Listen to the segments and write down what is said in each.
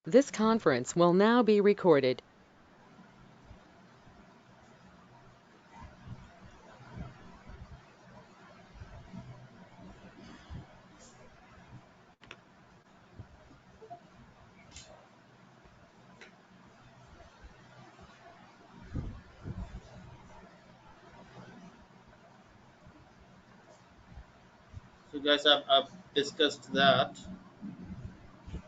This conference will now be recorded. So guys, I've discussed that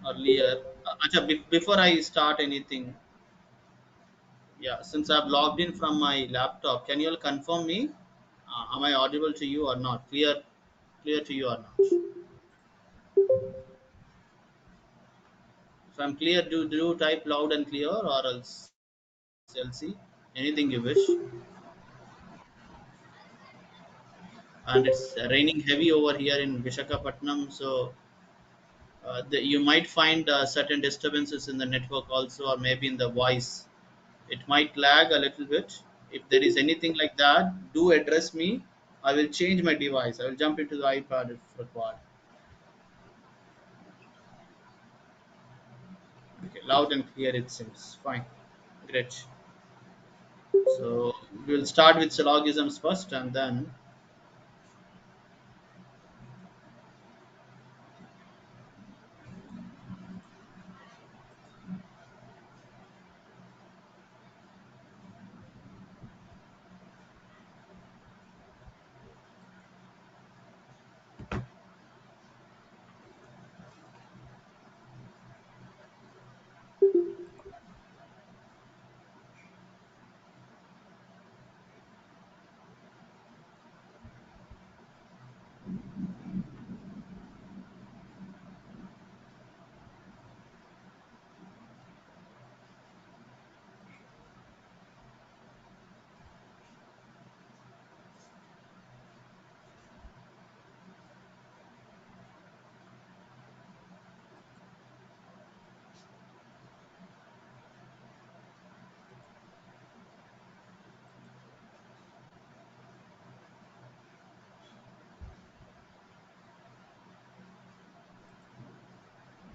earlier. Acha, before I start anything, yeah, since I've logged in from my laptop, can you all confirm me? Am I audible to you or not? Clear to you or not? If I'm clear, do type loud and clear, or else LC, anything you wish. And it's raining heavy over here in Vishakhapatnam, so you might find certain disturbances in the network also, or maybe in the voice. It might lag a little bit. If there is anything like that, do address me. I will change my device. I will jump into the iPad if required. Okay, loud and clear it seems. Fine. Great. So we'll start with syllogisms first and then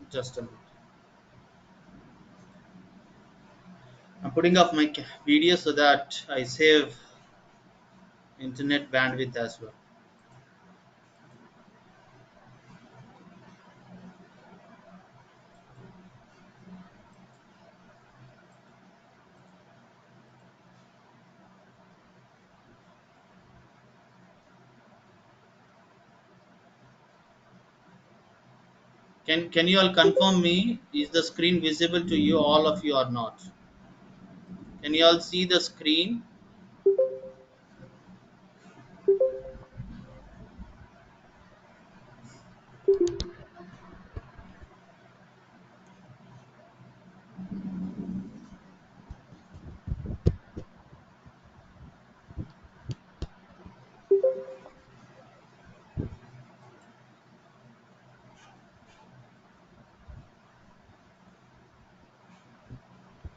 just a minute. I'm putting off my video so that I save internet bandwidth as well. Can you all confirm me? Is the screen visible to you, all of you, or not? Can you all see the screen?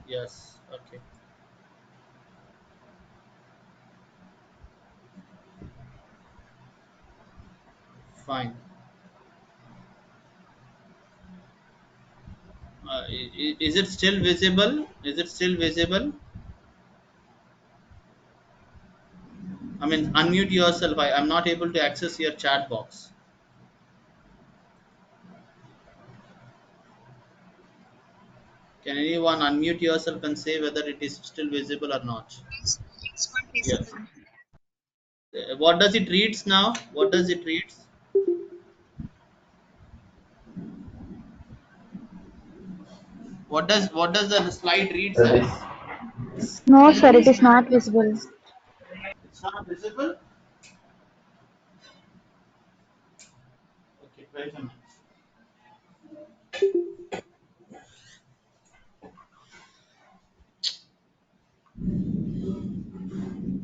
Yes. Okay. Fine. Is it still visible? Is it still visible? I mean, unmute yourself. I'm not able to access your chat box. Can anyone unmute yourself and say whether it is still visible or not? Yes. What does it reads now? What does it reads? What does the slide reads as? No, sir, it is not visible. It's not visible. Okay, wait a minute.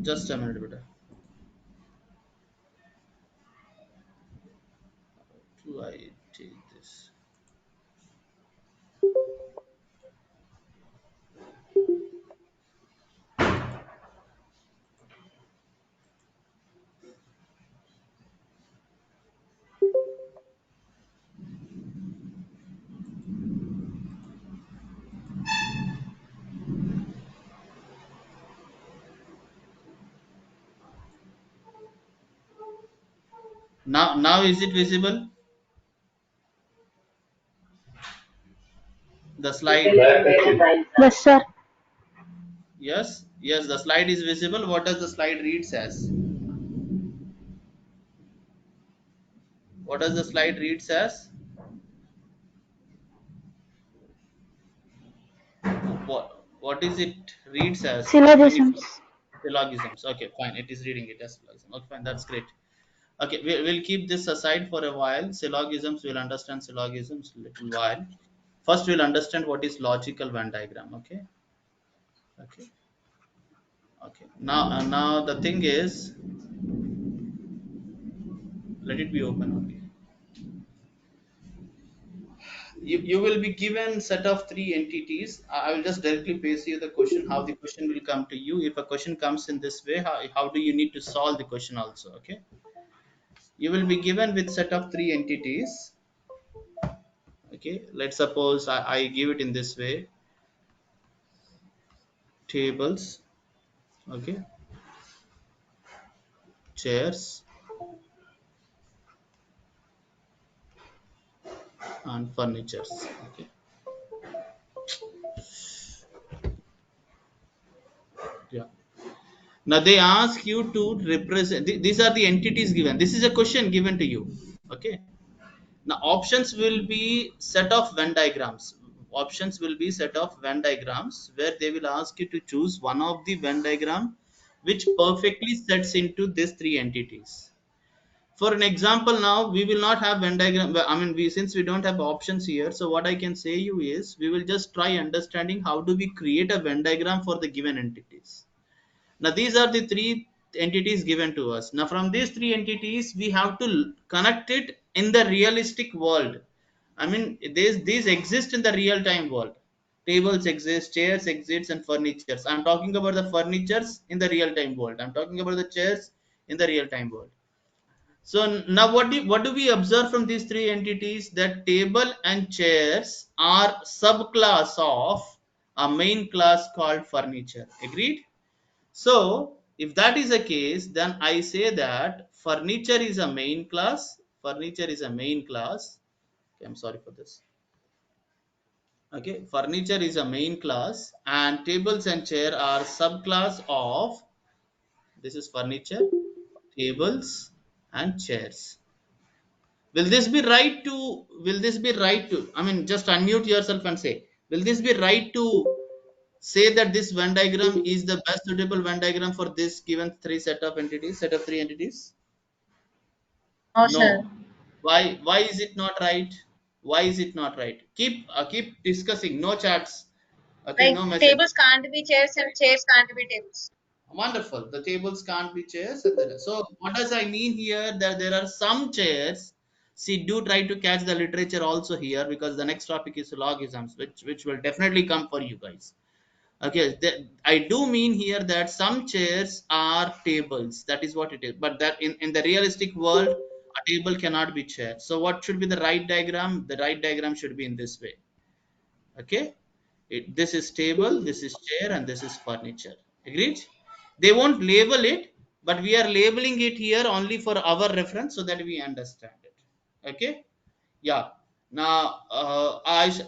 Just a minute, beta. How do I take this? Now is it visible? The slide. Yes, sir. Yes, yes, the slide is visible. What does the slide reads as? What does the slide reads as? What is it reads as? I mean, if Syllogisms. syllogisms. Okay, fine. It is reading it as syllogism. Okay, fine. That's great. Okay, we'll keep this aside for a while. Syllogisms, we'll understand syllogisms a little while. First, we'll understand what is logical Venn diagram. Okay, okay, okay. Now the thing is, let it be open. Okay. You will be given set of three entities. I will just directly paste you the question, how the question will come to you. If a question comes in this way, how do you need to solve the question also? Okay, you will be given with set of three entities. Okay, let's suppose I give it in this way: tables, okay, chairs, and furnitures. Okay, yeah. Now they ask you to represent, these are the entities given, this is a question given to you. Okay, now options will be set of Venn diagrams. Options will be set of Venn diagrams where they will ask you to choose one of the Venn diagram which perfectly sets into these three entities. For an example, now we will not have Venn diagram. I mean, we, since we don't have options here, so what I can say you is we will just try understanding how do we create a Venn diagram for the given entities. Now these are the three entities given to us. Now from these three entities, we have to connect it in the realistic world. I mean, these exist in the real time world. Tables exist, chairs exist, and furnitures. I'm talking about the furnitures in the real time world. I'm talking about the chairs in the real time world. So now what do we observe from these three entities? That table and chairs are subclass of a main class called furniture. Agreed? So, if that is the case, then I say that furniture is a main class. Furniture is a main class. Okay, I'm sorry for this. Okay, furniture is a main class, and tables and chair are subclass of, this is furniture, tables, and chairs. Will this be right to? Will this be right to? I mean, just unmute yourself and say. Will this be right to say that this Venn diagram is the best suitable Venn diagram for this given three set of entities, set of three entities? No, sir. No. Why is it not right? Why is it not right? Keep discussing. No chats. Okay, Like no tables messages. can't be chairs and chairs can't be tables. Wonderful. The tables can't be chairs. And so what does I mean here? That there are some chairs. See, do try to catch the literature also here, because the next topic is logisms, which will definitely come for you guys. Okay, I do mean here that some chairs are tables. That is what it is. But that in the realistic world, a table cannot be chair. So what should be the right diagram? The right diagram should be in this way. Okay, this is table, this is chair, and this is furniture. Agreed? They won't label it, but we are labeling it here only for our reference so that we understand it. Okay, yeah. Now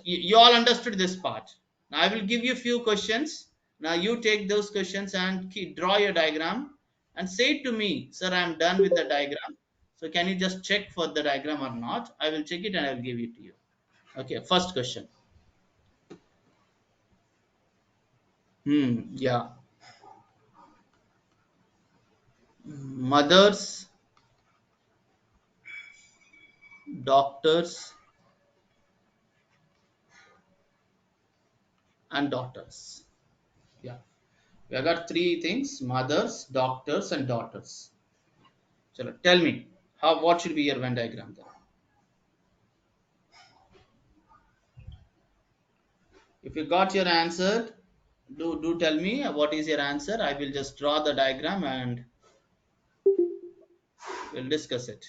you all understood this part. Now I will give you few questions. Now you take those questions and draw your diagram and say to me, sir, I am done with the diagram. So can you just check for the diagram or not? I will check it and I will give it to you. Okay, first question. Yeah. Mothers, doctors, and daughters. Yeah. We have got three things: mothers, doctors, and daughters. So tell me, how what should be your Venn diagram then? If you got your answer, do tell me what is your answer. I will just draw the diagram and we'll discuss it.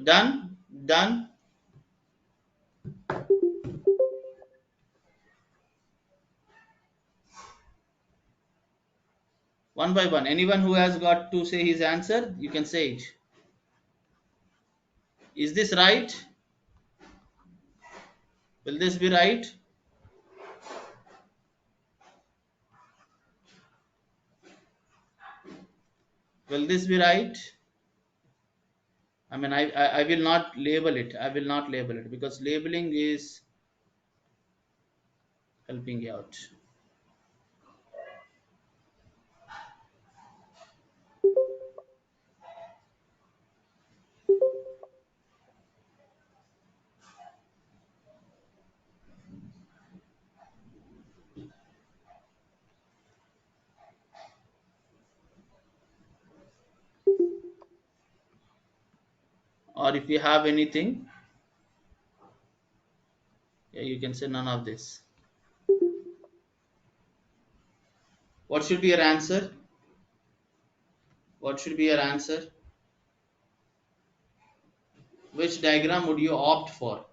Done? Done? One by one. Anyone who has got to say his answer, you can say it. Is this right? Will this be right? Will this be right? I mean, I will not label it. I will not label it because labeling is helping you out. Or if you have anything, yeah, you can say none of this. What should be your answer? What should be your answer? Which diagram would you opt for?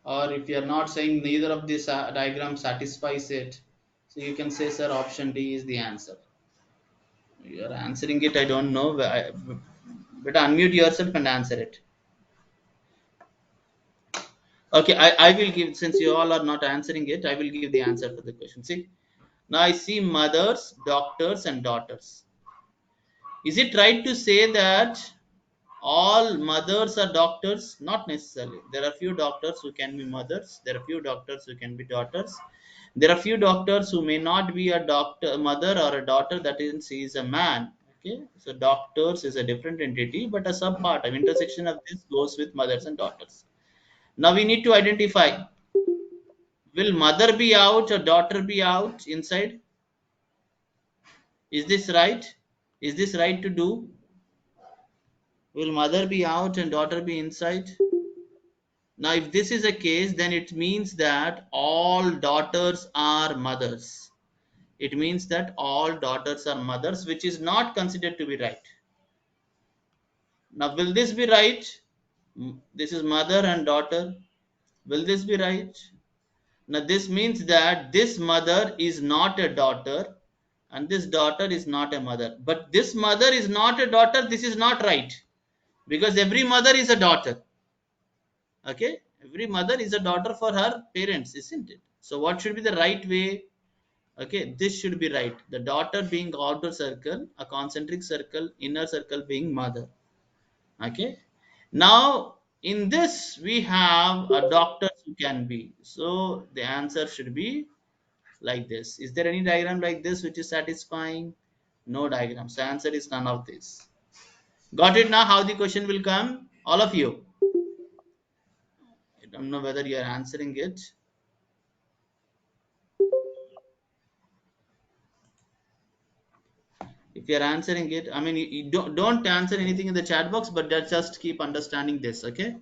Or if you are not saying neither of these diagram satisfies it, so you can say, sir, option D is the answer. You are answering it, I don't know. Better unmute yourself and answer it. Okay, I will give, since you all are not answering it, I will give the answer for the question. See, now I see mothers, doctors, and daughters. Is it right to say that all mothers are doctors? Not necessarily. There are few doctors who can be mothers. There are few doctors who can be daughters. There are few doctors who may not be a doctor, mother or a daughter. That is, he is a man. Okay, so doctors is a different entity, but a subpart of intersection of this goes with mothers and daughters. Now we need to identify: will mother be out or daughter be out inside? Is this right? Is this right to do? Will mother be out and daughter be inside? Now, if this is a case, then it means that all daughters are mothers. It means that all daughters are mothers, which is not considered to be right. Now, will this be right? This is mother and daughter. Will this be right? Now, this means that this mother is not a daughter and this daughter is not a mother. But this mother is not a daughter. This is not right because every mother is a daughter. Okay, every mother is a daughter for her parents, isn't it? So what should be the right way? Okay, this should be right. The daughter being outer circle, a concentric circle, inner circle being mother. Okay, now in this we have a doctor who can be, so the answer should be like this. Is there any diagram like this which is satisfying? No diagram, so answer is none of this. Got it now how the question will come? All of you, I don't know whether you are answering it. If you are answering it, I mean, you don't answer anything in the chat box, but just keep understanding this. Okay,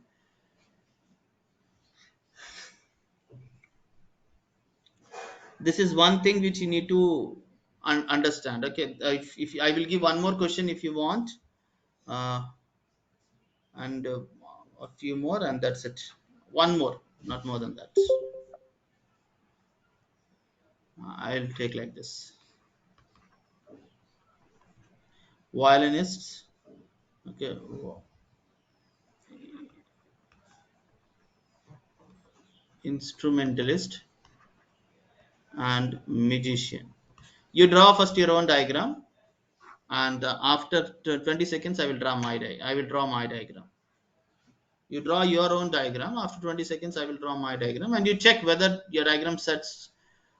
this is one thing which you need to understand. Okay, if I will give one more question if you want, uh, and a few more, and that's it. One more, not more than that. I'll take like this: violinists, okay, instrumentalist, and magician. You draw first your own diagram, and after 20 seconds I will draw my diagram. You draw your own diagram. After 20 seconds I will draw my diagram, and you check whether your diagram sets,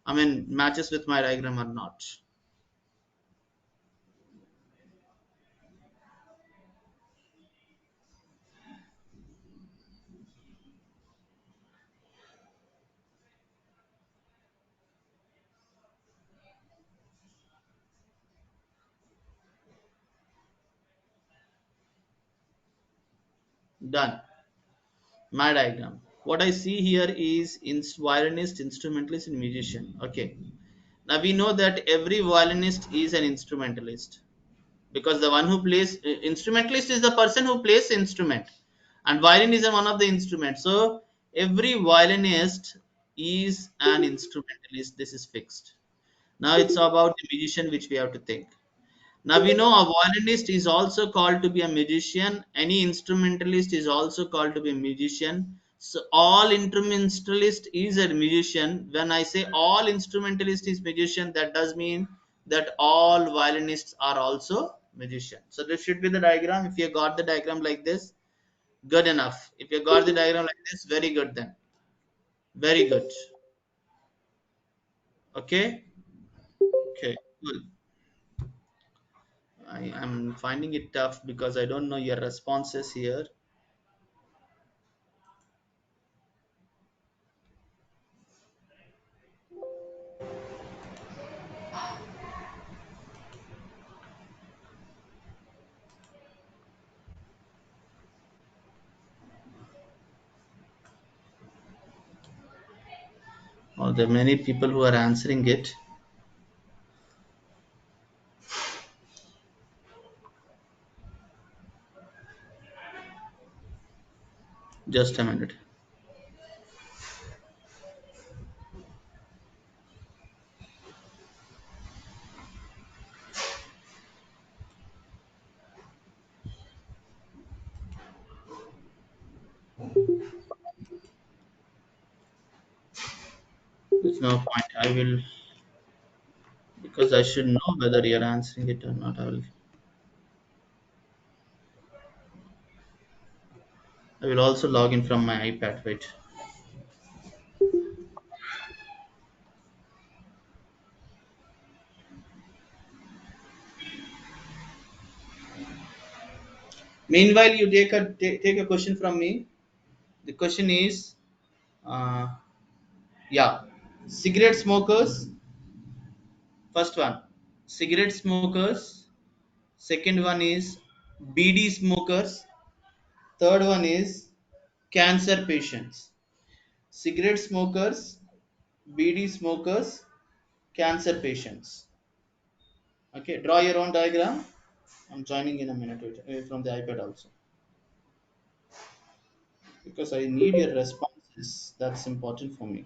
I mean, matches with my diagram or not. Done. My diagram, what I see here is violinist, instrumentalist, and musician. Okay, now we know that every violinist is an instrumentalist, because the one who plays, instrumentalist is the person who plays instrument, and violin is one of the instruments. So every violinist is an instrumentalist. This is fixed. Now it's about the musician which we have to think. Now we know a violinist is also called to be a musician. Any instrumentalist is also called to be a musician. So all instrumentalist is a musician. When I say all instrumentalist is musician, that does mean that all violinists are also musician. So this should be the diagram. If you got the diagram like this, good enough. If you got the diagram like this, very good then. Very good. Okay. Okay. Good. I am finding it tough because I don't know your responses here. Oh, there are many people who are answering it. Just a minute. There's no point. I will, because I should know whether you're answering it or not. I will also log in from my iPad. Wait. Meanwhile, you take a question from me. The question is, uh, yeah, cigarette smokers. First one, cigarette smokers. Second one is BD smokers. Third one is cancer patients. Cigarette smokers, BD smokers, cancer patients. Okay, draw your own diagram. I'm joining in a minute from the iPad also because I need your responses. That's important for me.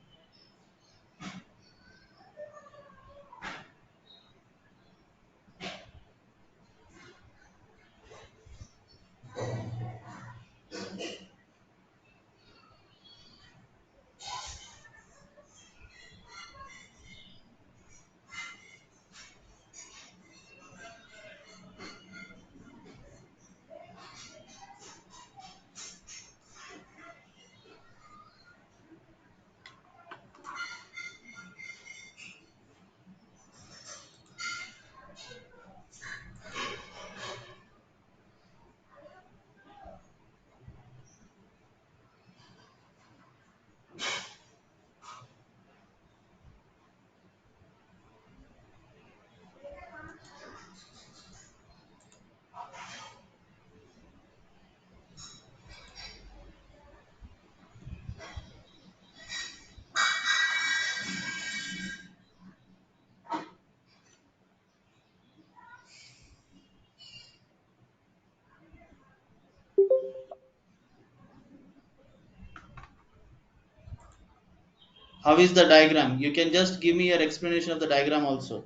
How is the diagram? You can just give me your explanation of the diagram also.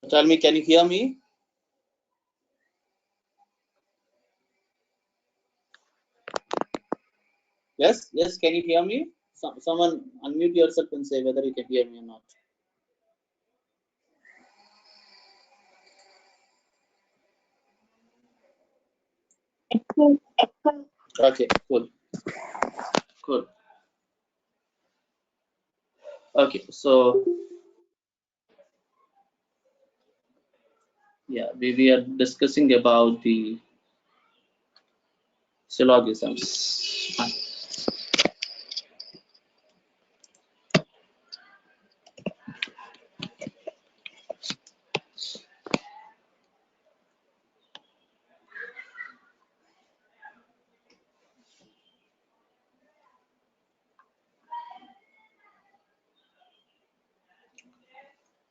Tell me, can you hear me? Yes, yes, can you hear me? Someone unmute yourself and say whether you can hear me or not. Okay, cool. Cool. Okay, so yeah, we are discussing about the syllogisms.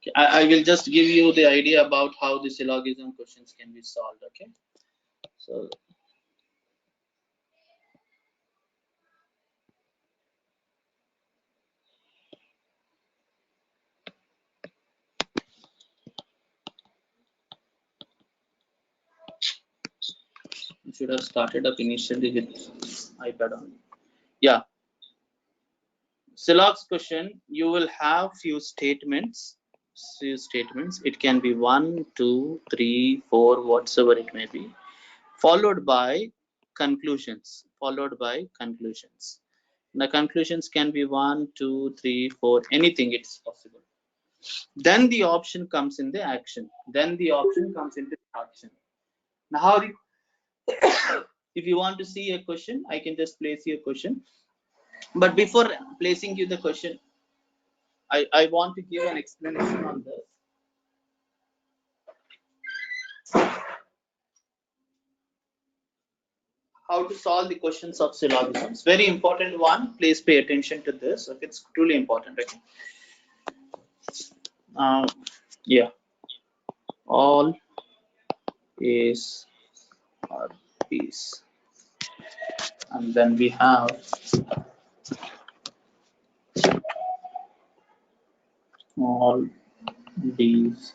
Okay, I will just give you the idea about how the syllogism questions can be solved. Okay, so you should have started up initially with iPad on. Yeah, syllogs question, you will have few statements. It can be 1, 2, 3, 4, whatsoever it may be, followed by conclusions. The conclusions can be 1, 2, 3, 4, anything it's possible. Then the option comes in the action. Now, how if you want to see a question, I can just place you a question. But before placing you the question, I want to give an explanation on this. How to solve the questions of syllogisms. Very important one. Please pay attention to this. Okay, it's truly important. Okay. Yeah. All A's are B's, and then we have all D's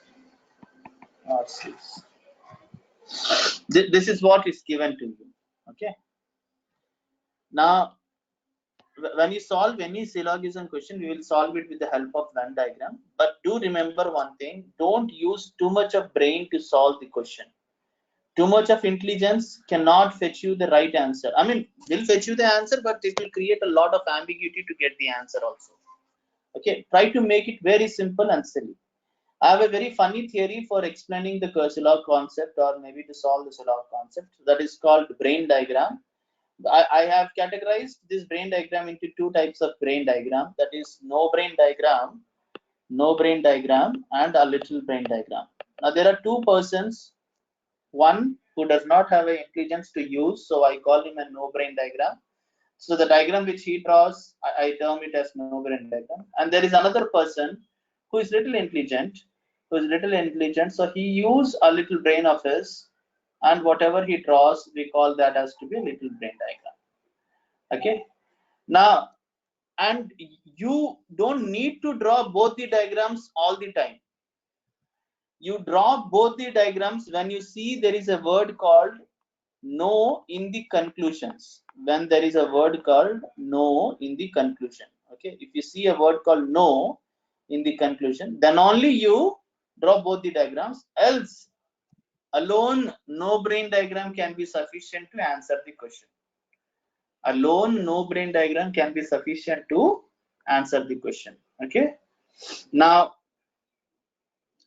are C's. This is what is given to you. Okay. Now, when you solve any syllogism question, we will solve it with the help of Venn diagram. But do remember one thing: don't use too much of brain to solve the question. Too much of intelligence cannot fetch you the right answer. I mean, will fetch you the answer, but it will create a lot of ambiguity to get the answer also. Okay, try to make it very simple and silly. I have a very funny theory for explaining the sylog concept, or maybe to solve the sylog concept, that is called brain diagram. I have categorized this brain diagram into two types of brain diagram, that is no brain diagram, and a little brain diagram. Now there are two persons, one who does not have an intelligence to use, so I call him a no brain diagram. So the diagram which he draws, I term it as no brain diagram. And there is another person who is little intelligent, so he use a little brain of his, and whatever he draws, we call that as to be a little brain diagram. Okay. Now, and you don't need to draw both the diagrams all the time. You draw both the diagrams when you see there is a word called no in the conclusions. When there is a word called no in the conclusion. Okay, if you see a word called no in the conclusion, then only you draw both the diagrams. Else, alone no brain diagram can be sufficient to answer the question. Alone no brain diagram can be sufficient to answer the question. Okay. Now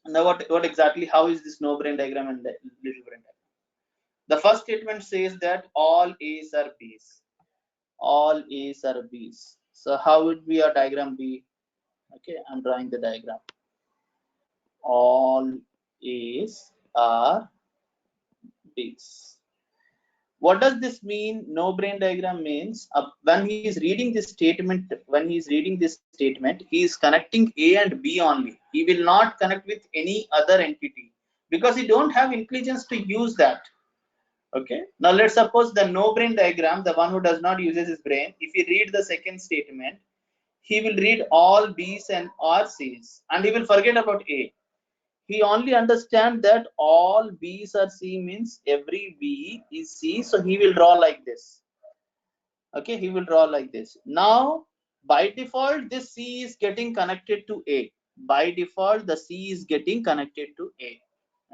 what exactly, how is this no brain diagram and little brain diagram? The first statement says that all A's are B's. All A's are B's. So how would be a diagram be? Okay, I'm drawing the diagram. All A's are B's. What does this mean? No brain diagram means when he is reading this statement, he is connecting A and B only. He will not connect with any other entity because he don't have intelligence to use that. Okay, now let's suppose the no brain diagram, the one who does not uses his brain, if he read the second statement, he will read all B's and or C's, and he will forget about A. He only understand that all B's are C means every B is C, so he will draw like this. Okay, he will draw like this. Now, by default, this C is getting connected to A. By default, the C is getting connected to A.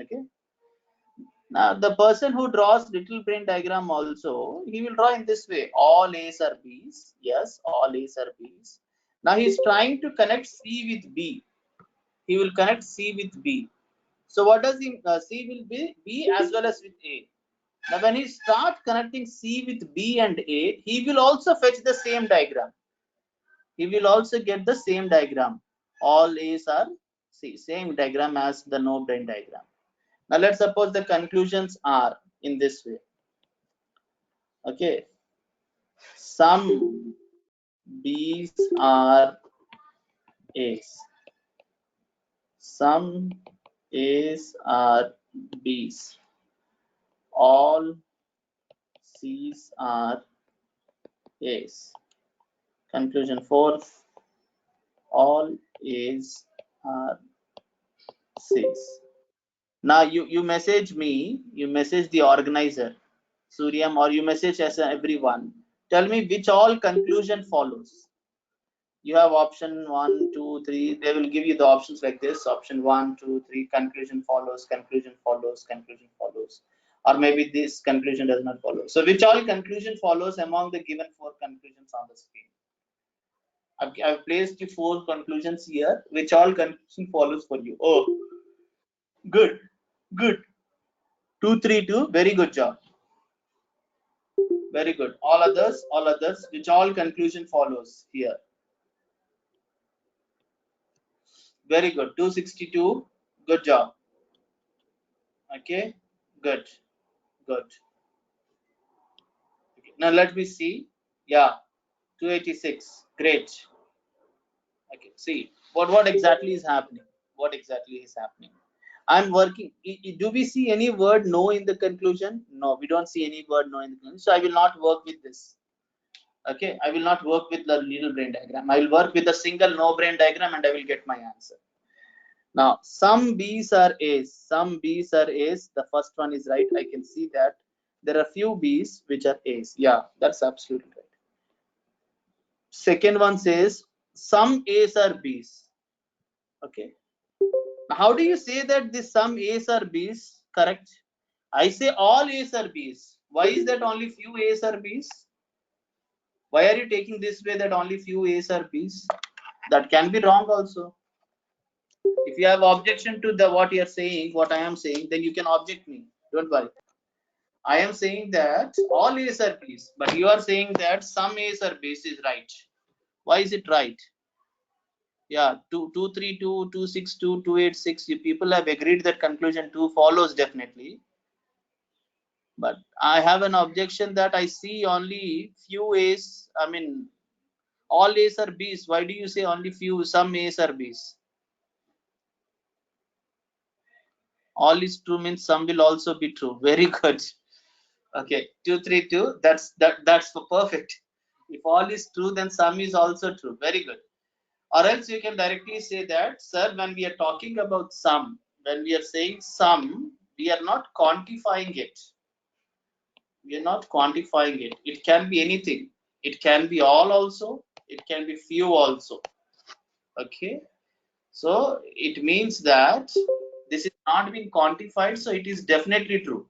Okay. Now, the person who draws little brain diagram also, he will draw in this way. All A's are B's. Yes, all A's are B's. Now, he is trying to connect C with B. He will connect C with B. So, what does he, C will be B as well as with A. Now, when he start connecting C with B and A, he will also fetch the same diagram. He will also get the same diagram. All A's are C, same diagram as the no brain diagram. Now, let's suppose the conclusions are in this way. Okay, some B's are A's. Some A's are B's. All C's are A's. Conclusion 4, all A's are C's. Now you message me, you message the organizer, Suryam, or you message as everyone. Tell me which all conclusion follows. You have option 1, 2, 3. They will give you the options like this. Option 1, 2, 3. Conclusion follows. Conclusion follows. Conclusion follows. Or maybe this conclusion does not follow. So which all conclusion follows among the given 4 conclusions on the screen? I've placed the 4 conclusions here. Which all conclusion follows for you? Oh, good, good. 2, 3, 2. Very good job. Very good. All others. Which all conclusion follows here? Very good. 262. Good job. Okay. Good. Good. Okay. Now let me see. Yeah. 286. Great. Okay. See what exactly is happening. What exactly is happening? I'm working. Do we see any word no in the conclusion? No, we don't see any word no in the conclusion. So I will not work with this. Okay. I will not work with the little brain diagram. I will work with a single no brain diagram and I will get my answer. Now, some B's are A's. Some B's are A's. The first one is right. I can see that there are few B's which are A's. Yeah, that's absolutely right. Second one says some A's are B's. Okay. Now, how do you say that this some A's are B's? Correct. I say all A's are B's. Why is that only few A's are B's? Why are you taking this way that only few A's are B's? That can be wrong also. If you have objection to the what you are saying, what I am saying, then you can object me. Don't worry. I am saying that all A's are B's, but you are saying that some A's are B's is right. Why is it right? Yeah, 232, 262, 286. You people have agreed that conclusion 2 follows definitely. But I have an objection that I see only few A's. I mean, all A's are B's. Why do you say only few? Some A's are B's. All is true means some will also be true. Very good. Okay, 232. That's for perfect. If all is true, then some is also true. Very good. Or else you can directly say that, sir, when we are talking about sum, when we are saying sum, we are not quantifying it. We are not quantifying it. It can be anything. It can be all also. It can be few also. Okay. So it means that this is not being quantified. So it is definitely true.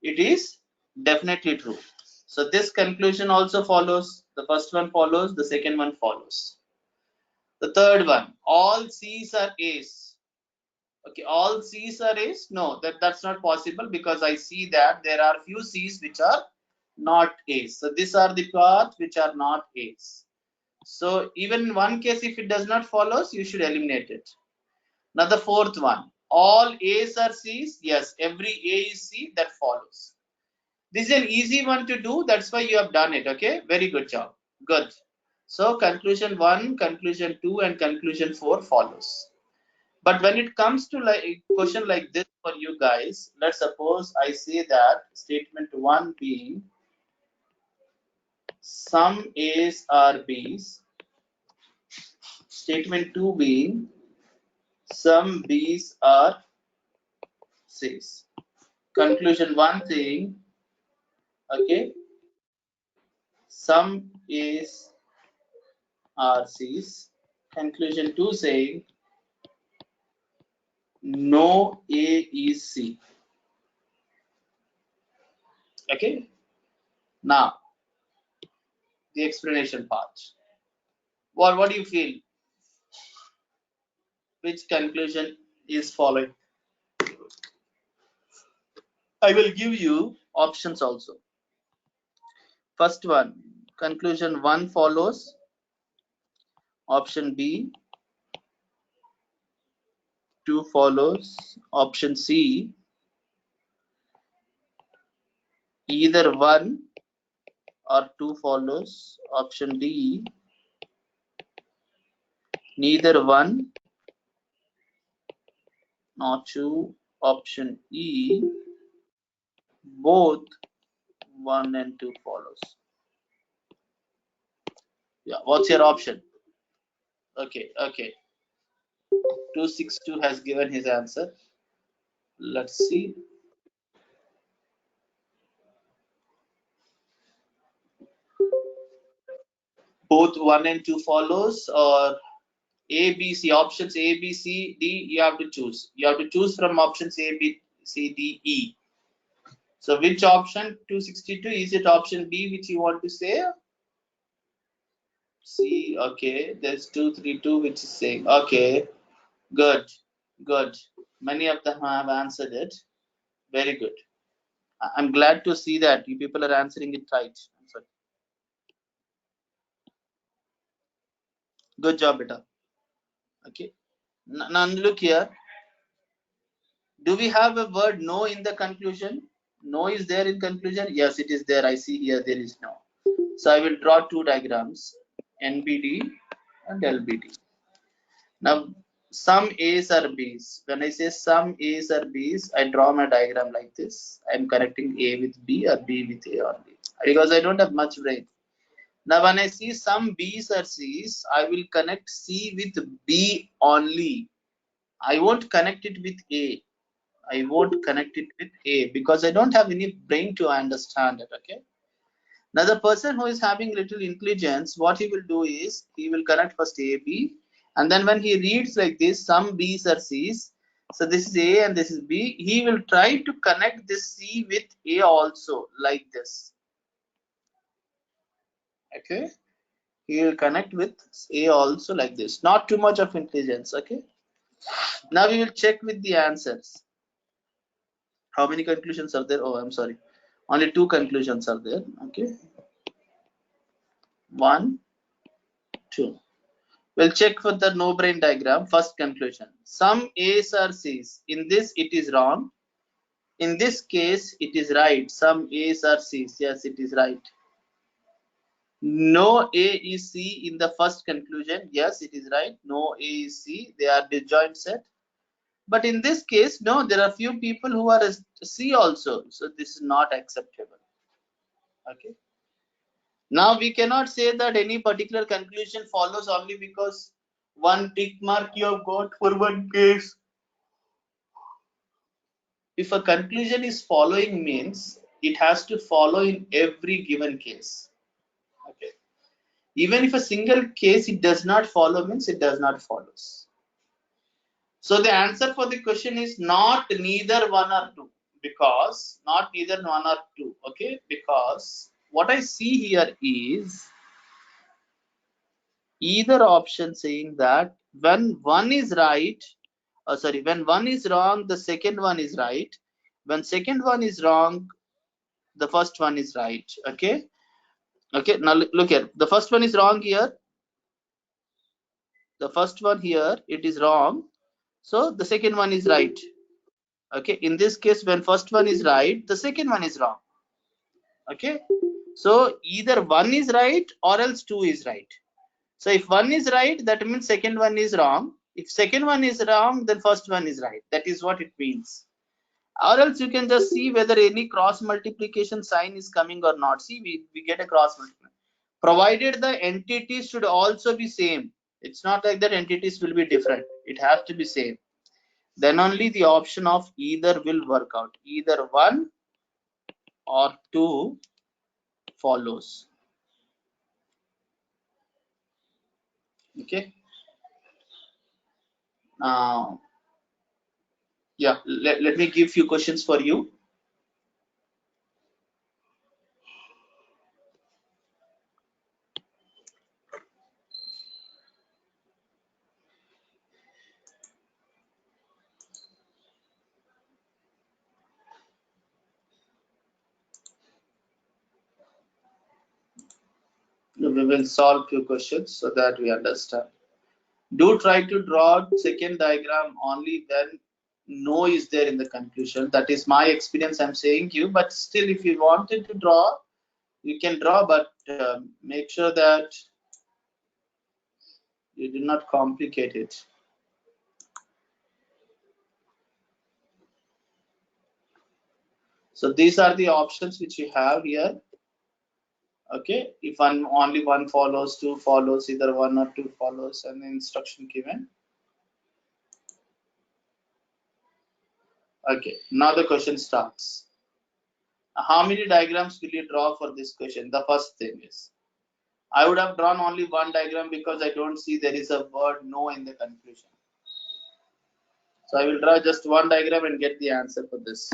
It is definitely true. So this conclusion also follows. The first one follows. The second one follows. The third one, all C's are A's. Okay, all C's are A's. No, that's not possible because I see that there are few C's which are not A's. So these are the paths which are not A's. So even in one case, if it does not follows, you should eliminate it. Now the fourth one, all A's are C's. Yes, every A is C. That follows. This is an easy one to do. That's why you have done it. Okay, very good job. Good. So conclusion 1, conclusion 2, and conclusion 4 follows. But when it comes to like a question like this for you guys, let's suppose I say that statement 1 being some A's are B's, statement 2 being some B's are C's. Conclusion 1 saying, okay, some A's are C's. Conclusion 2 saying, no A is C. Okay. Now, the explanation part. What do you feel? Which conclusion is following? I will give you options also. First one, conclusion 1 follows. Option B. 2 follows. Option C. Either 1 or 2 follows. Option D. Neither 1 nor 2. Option E. Both 1 and 2 follows. Yeah, what's your option? Okay. 262 has given his answer. Let's see. Both 1 and 2 follows, or A, B, C. Options A, B, C, D, you have to choose. You have to choose from options A, B, C, D, E. So which option? 262, is it option B which you want to say? C, okay. There's 232 which is saying, okay, good. Many of them have answered it. Very good. I'm glad to see that you people are answering it right. I'm sorry. Good job, beta. Okay. Now look here. Do we have a word no in the conclusion? No is there in conclusion? Yes, it is there. I see here there is no. So I will draw two diagrams, NBD and LBD. Now some A's or B's. When I say some A's or B's, I draw my diagram like this. I'm connecting A with B or B with A only, because I don't have much brain. Now when I see some B's or C's, I will connect C with B only. I won't connect it with A. I won't connect it with A because I don't have any brain to understand it. Okay. Now the person who is having little intelligence, what he will do is he will connect first A, B, and then when he reads like this, some B's or C's, so this is A and this is B, he will try to connect this C with A also like this. Okay. He will connect with A also like this. Not too much of intelligence. Okay. Now we will check with the answers. How many conclusions are there? Oh, I'm sorry. Only two conclusions are there. Okay. 1, 2. We'll check for the no brain diagram. First conclusion. Some A's or C's. In this, it is wrong. In this case, it is right. Some A's or C's. Yes, it is right. No A is C in the first conclusion. Yes, it is right. No A is C. They are disjoint set. But in this case, no, there are few people who are C also. So this is not acceptable. Okay. Now we cannot say that any particular conclusion follows only because one tick mark you have got for one case. If a conclusion is following means it has to follow in every given case. Okay. Even if a single case it does not follow means it does not follow. So the answer for the question is not neither one or two, because not neither one or two. Okay, because what I see here is either option saying that when one is right, when one is wrong, the second one is right. When second one is wrong, the first one is right. Okay. Now look here. The first one is wrong here. The first one here, it is wrong. So the second one is right. Okay. In this case, when first one is right, the second one is wrong. Okay. So either one is right or else two is right. So if one is right, that means second one is wrong. If second one is wrong, then first one is right. That is what it means. Or else you can just see whether any cross multiplication sign is coming or not. See, we get a cross multiplication. Provided the entities should also be same. It's not like that entities will be different. It has to be same. Then only the option of either will work out. Either one or two follows. Okay. Now, yeah, let me give few questions for you. We will solve few questions so that we understand. Do try to draw second diagram only when no is there in the conclusion. That is my experience I'm saying you, but still if you wanted to draw, you can draw, but make sure that you do not complicate it. So these are the options which you have here. Okay, if only one follows, two follows, either one or two follows, and the instruction given. Okay, now the question starts. How many diagrams will you draw for this question? The first thing is, I would have drawn only one diagram because I don't see there is a word no in the conclusion. So I will draw just one diagram and get the answer for this.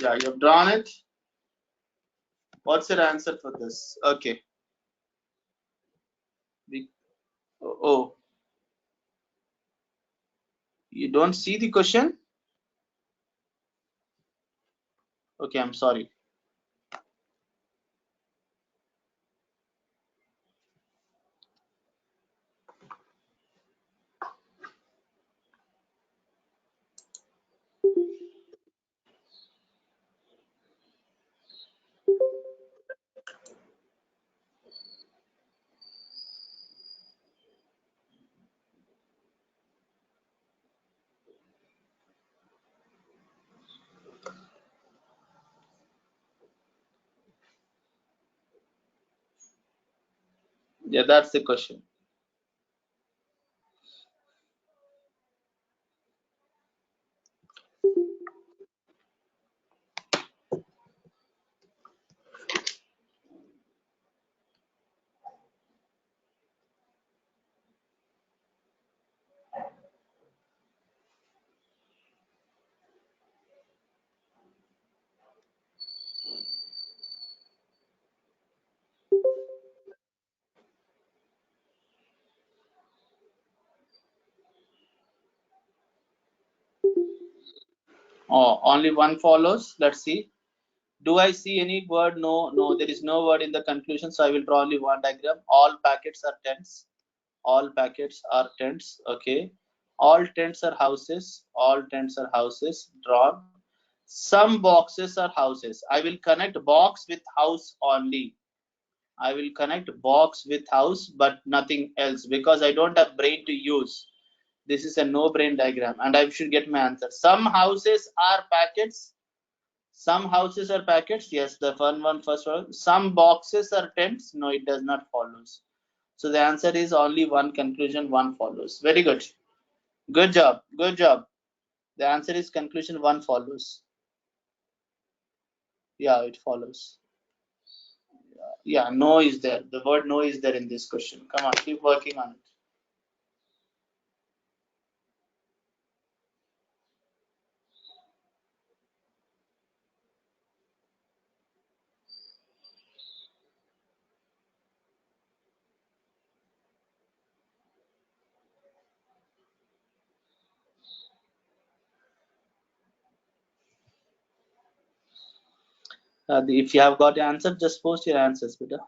Yeah, you've drawn it. What's your answer for this? Okay. Oh, you don't see the question? Okay, I'm sorry. Yeah, that's the question. Oh, only one follows. Let's see. Do I see any word? No, no, there is no word in the conclusion. So I will draw only one diagram. All packets are tents. All packets are tents. Okay. All tents are houses. All tents are houses. Drawn. Some boxes are houses. I will connect box with house only. I will connect box with house, but nothing else because I don't have brain to use. This is a no brain diagram and I should get my answer. Some houses are packets. Some houses are packets. Yes, the first one. Some boxes are tents. No, it does not follows. So the answer is only one conclusion, one follows. Very good. Good job. Good job. The answer is conclusion one follows. Yeah, it follows. Yeah, no is there. The word no is there in this question. Come on, keep working on it. If you have got the answer, just post your answers, Peter.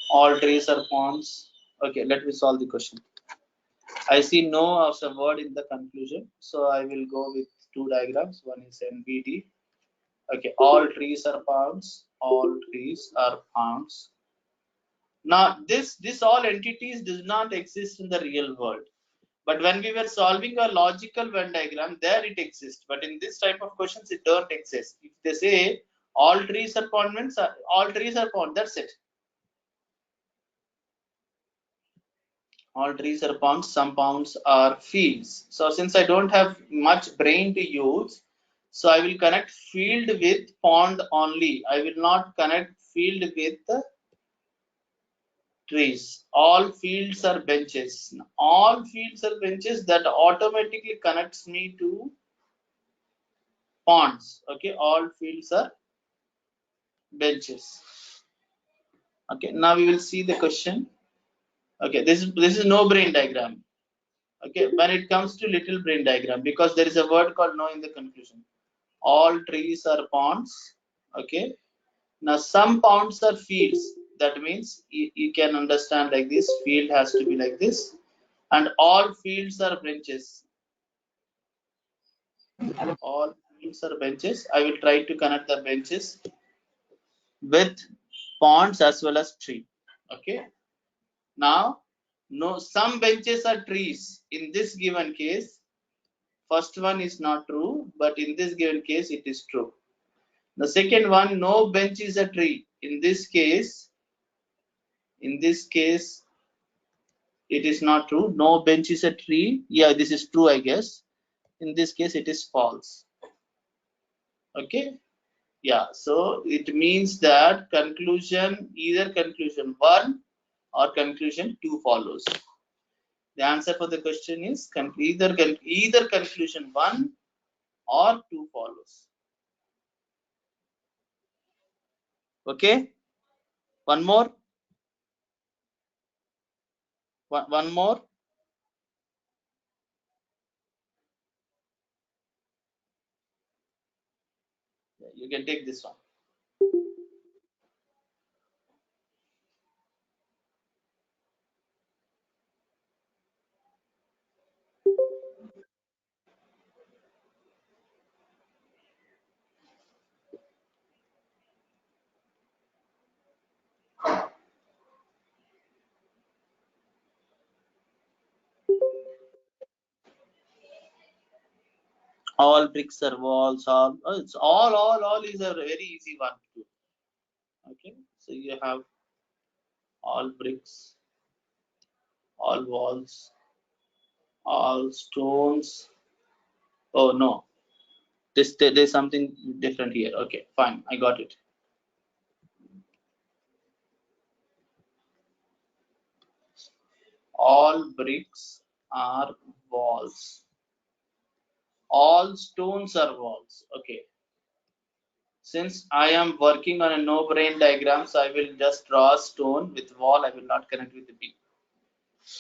All trees are ponds. Okay, let me solve the question. I see no as a word in the conclusion, so I will go with two diagrams. One is NBD. Okay, all trees are ponds. All trees are ponds. Now, this all entities does not exist in the real world. But when we were solving a logical Venn diagram, there it exists. But in this type of questions, it don't exist. If they say all trees are pond, means all trees are pond. That's it. All trees are ponds, some ponds are fields. So since I don't have much brain to use, so I will connect field with pond only. I will not connect field with the trees. All fields are benches. All fields are benches, that automatically connects me to ponds. Okay, all fields are benches. Okay, now we will see the question. Okay, this is no brain diagram. Okay, when it comes to little brain diagram, because there is a word called no in the conclusion. All trees are ponds. Okay, now some ponds are fields. That means you can understand like this. Field has to be like this, and all fields are benches. All fields are benches. I will try to connect the benches with ponds as well as tree. Okay, now no, some benches are trees. In this given case, first one is not true, but in this given case it is true. The second one, no bench is a tree. In this case it is not true. No bench is a tree. Yeah, this is true, I guess. In this case it is false. Okay, yeah, so it means that conclusion, either conclusion 1 or conclusion 2 follows. The answer for the question is either conclusion 1 or 2 follows. Okay, one more. One more. You can take this one. All bricks are walls. It's all is a very easy one to do. Okay, so you have all bricks, all walls, all stones. Oh no, there's something different here. Okay, fine, I got it. All bricks are walls. All stones are walls. Okay. Since I am working on a no brain diagram, so I will just draw a stone with wall. I will not connect with the B.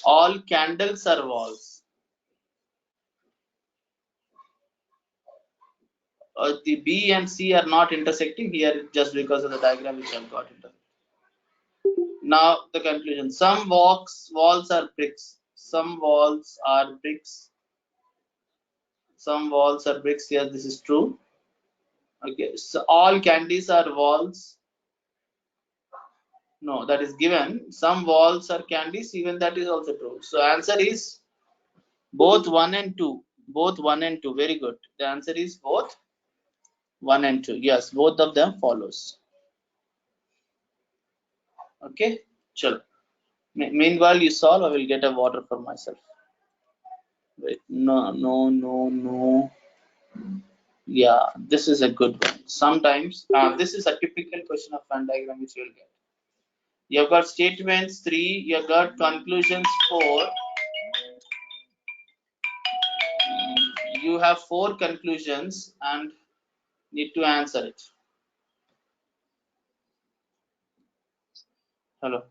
All candles are walls. The B and C are not intersecting here just because of the diagram which I've got intersected. Now the conclusion. Some walls are bricks. Some walls are bricks. Some walls are bricks. Yes, this is true. Okay, so all candies are walls. No, that is given. Some walls are candies, even that is also true. So answer is both 1 and 2. Both 1 and 2. Very good. The answer is both 1 and 2. Yes, both of them follows. Okay, chalo. Meanwhile, you solve. I will get a water for myself. Wait, no. Yeah, this is a good one. Sometimes this is a typical question of Venn diagram which you will get. You have got statements 3, you have got conclusions 4. You have 4 conclusions and need to answer it. Hello.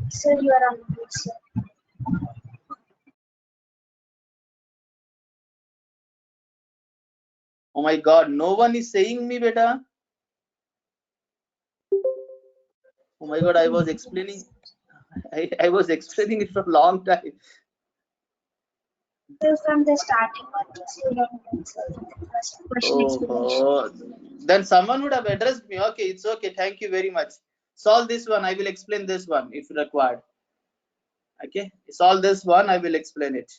Sir, you are on mute, sir. Oh my God, no one is saying me, beta. Oh my God, I was explaining. I was explaining it for a long time. Sir, from the starting one to student, sir. The first question explanation. Oh, then someone would have addressed me. Okay, it's okay. Thank you very much. Solve this one. I will explain this one if required. Okay, solve this one. I will explain it.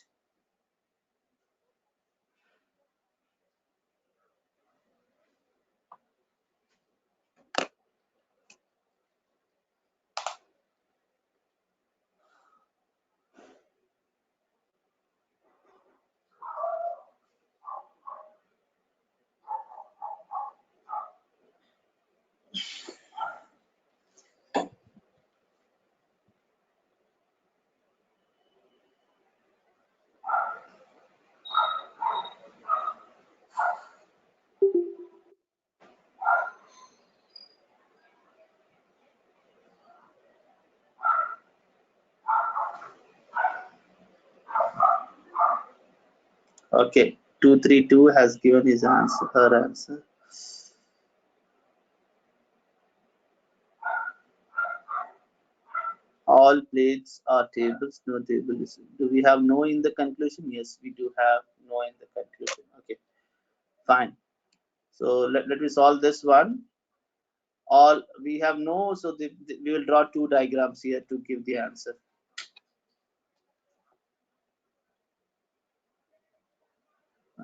Okay, 232 has given his answer, her answer. All plates are tables, no table is. Do we have no in the conclusion? Yes, we do have no in the conclusion. Okay, fine. So let me solve this one. All we have no, so we will draw two diagrams here to give the answer.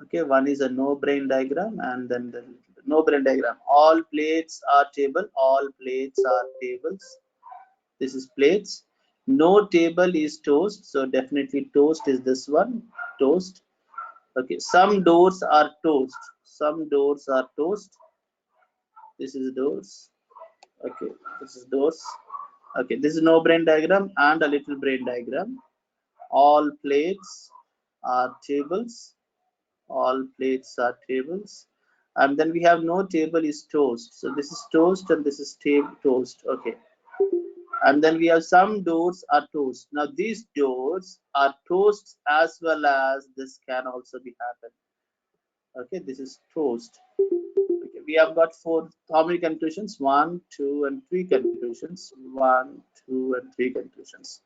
Okay, one is a no brain diagram and then the no brain diagram. All plates are table, all plates are tables. This is plates. No table is toast, so definitely toast is this one, toast. Okay, some doors are toast, some doors are toast. This is doors. Okay, this is doors. Okay, this is no brain diagram and a little brain diagram. All plates are tables, all plates are tables, and then we have no table is toast, so this is toast and this is toast. Okay, and then we have some doors are toast. Now these doors are toast as well as this can also be happen. Okay, this is toast. Okay, we have got four, how many conclusions? 1, 2 and 3 conclusions. 1, 2 and 3 conclusions.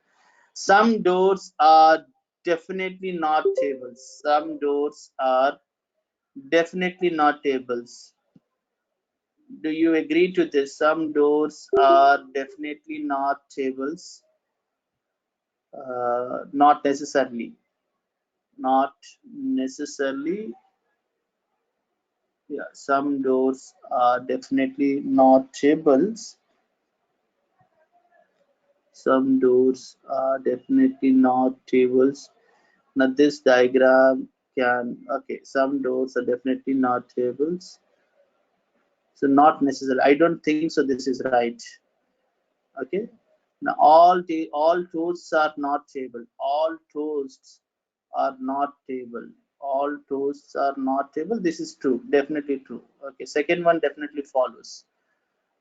Some doors are definitely not tables, some doors are definitely not tables. Do you agree to this? Some doors are definitely not tables. Not necessarily. Not necessarily. Yeah, some doors are definitely not tables. Some doors are definitely not tables. Now this diagram can, okay, some doors are definitely not tables. So not necessarily. I don't think so. This is right. Okay. Now all toasts are not table. All toasts are not table. All toasts are not table. This is true. Definitely true. Okay. Second one definitely follows.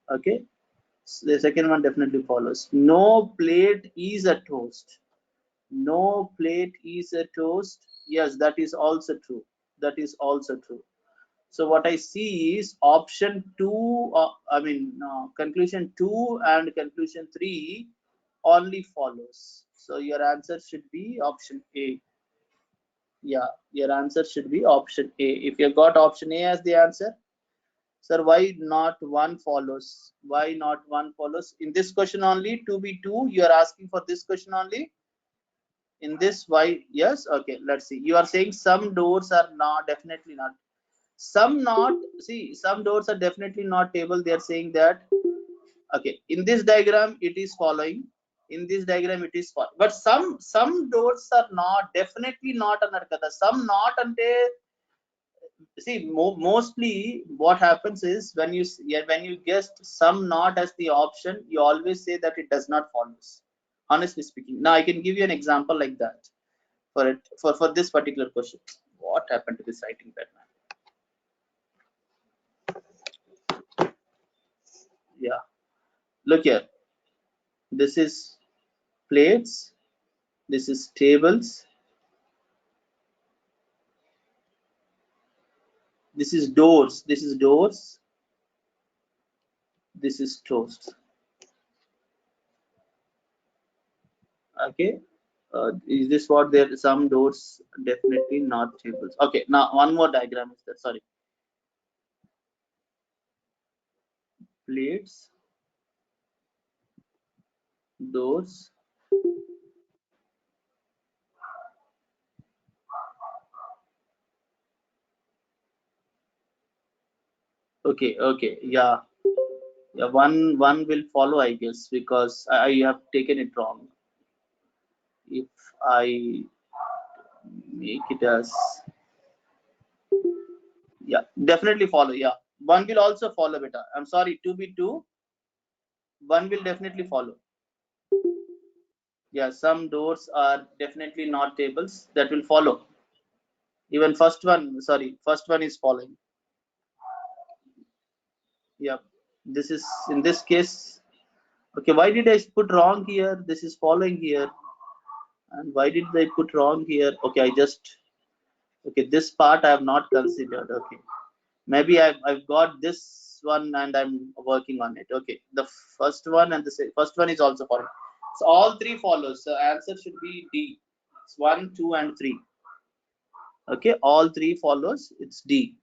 Okay. The second one definitely follows. No plate is a toast. No plate is a toast. Yes, that is also true. That is also true. So what I see is option 2, conclusion 2 and conclusion 3 only follows. So your answer should be option A. Yeah, your answer should be option A. If you got option A as the answer, sir, why not one follows? Why not one follows? In this question only, 2B2, you are asking for this question only. In this, why? Yes, okay, let's see. You are saying some doors are not, definitely not. Some not, see, some doors are definitely not table. They are saying that, okay, in this diagram, it is following. In this diagram, it is following. But some doors are not, definitely not an arkada. Some not ante, see, mostly what happens is when you when you guessed some not as the option, you always say that it does not follows. Honestly speaking, now I can give you an example like that for it for this particular question. What happened to this writing pad, man? Yeah, look here. This is plates. This is tables. This is doors. This is doors. This is toast. Okay. Is this what there? Some doors definitely not tables. Okay. Now one more diagram is there. Sorry. Plates, doors. Okay. Okay. Yeah. Yeah. One will follow, I guess, because I have taken it wrong. If I make it as, yeah, definitely follow. Yeah. One will also follow beta. I'm sorry. 2B2. One will definitely follow. Yeah, some doors are definitely not tables. That will follow. Even first one, sorry, first one is following. Yeah, this is in this case. Okay, why did I put wrong here? This is following here. And why did I put wrong here? Okay, I just, okay, this part I have not considered. Okay, maybe I've got this one and I'm working on it. Okay, the first one and the first one is also following. So all three follows. So answer should be D. It's 1, 2, and 3. Okay, all three follows. It's D.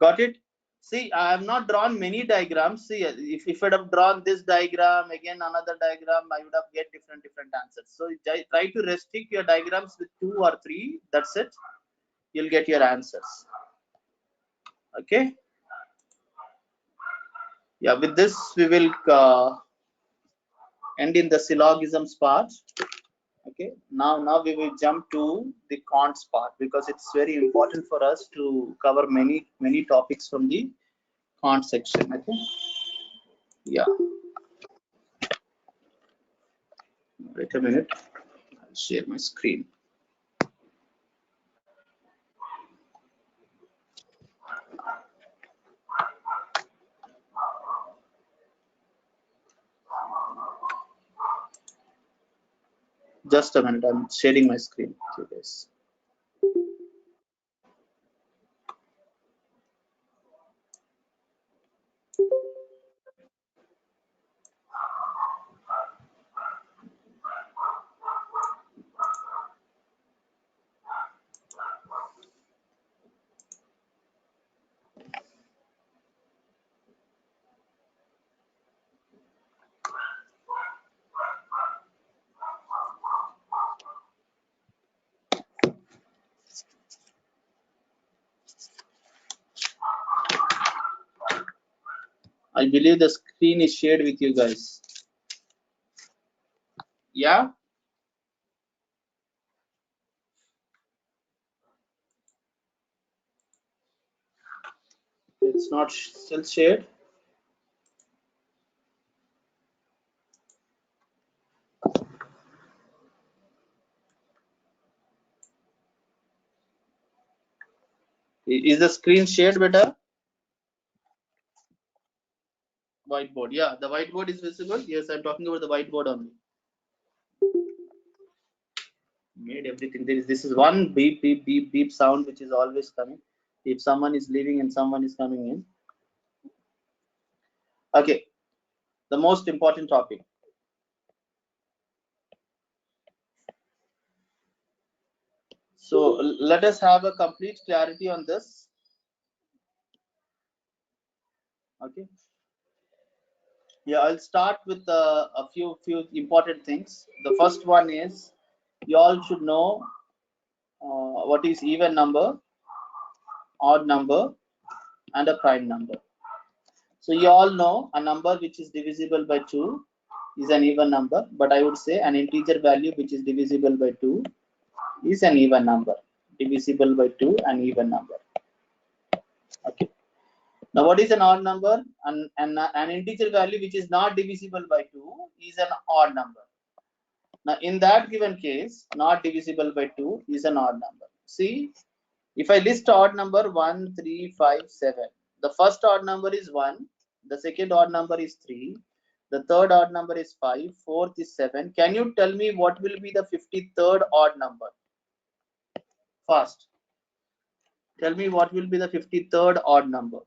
Got it? See, I have not drawn many diagrams. See, if I'd have drawn this diagram, again another diagram, I would have get different answers. So try to restrict your diagrams with 2 or 3. That's it. You'll get your answers. Okay. Yeah, with this we will end in the syllogisms part. Okay. Now we will jump to the cons part because it's very important for us to cover many topics from the cons section. Okay. Yeah. Wait a minute. I'll share my screen. Just a minute. I'm sharing my screen with you guys. I believe the screen is shared with you guys. Yeah. It's not still shared. Is the screen shared, beta? Whiteboard. Yeah, the whiteboard is visible. Yes, I'm talking about the whiteboard only. Made everything. This is one beep beep beep beep sound which is always coming. If someone is leaving and someone is coming in. Okay, the most important topic. So let us have a complete clarity on this. Okay. Yeah, I'll start with a few important things. The first one is you all should know what is even number, odd number, and a prime number. So you all know a number which is divisible by 2 is an even number, but I would say an integer value which is divisible by 2 is an even number. Divisible by 2, an even number. Okay. Now, what is an odd number? An integer value which is not divisible by 2 is an odd number. Now, in that given case, not divisible by 2 is an odd number. See, if I list odd number 1, 3, 5, 7, the first odd number is 1, the second odd number is 3, the third odd number is 5, fourth is 7. Can you tell me what will be the 53rd odd number? Fast. Tell me what will be the 53rd odd number.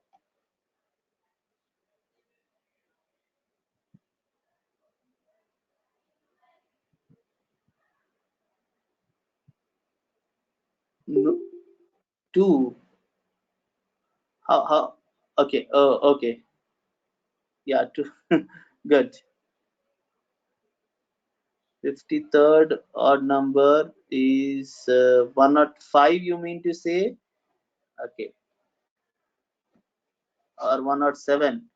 No, 2. How? Okay. Okay. Yeah, 2. Good. 53rd odd number is 105, you mean to say? Okay. Or 107.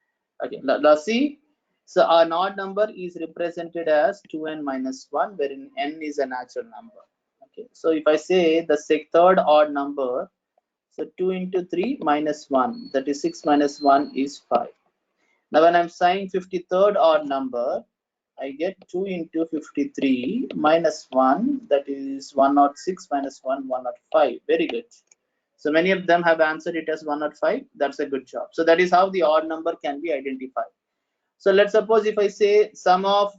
Okay, let's see. So an odd number is represented as 2n minus 1, wherein n is a natural number. Okay, so if I say the third odd number, so 2 into 3 minus 1, that is 6 minus 1 is 5. Now when I'm saying 53rd odd number, I get 2 into 53 minus 1, that is 106 minus 1, 105. Very good. So many of them have answered it as 105. That's a good job. So that is how the odd number can be identified. So let's suppose if I say sum of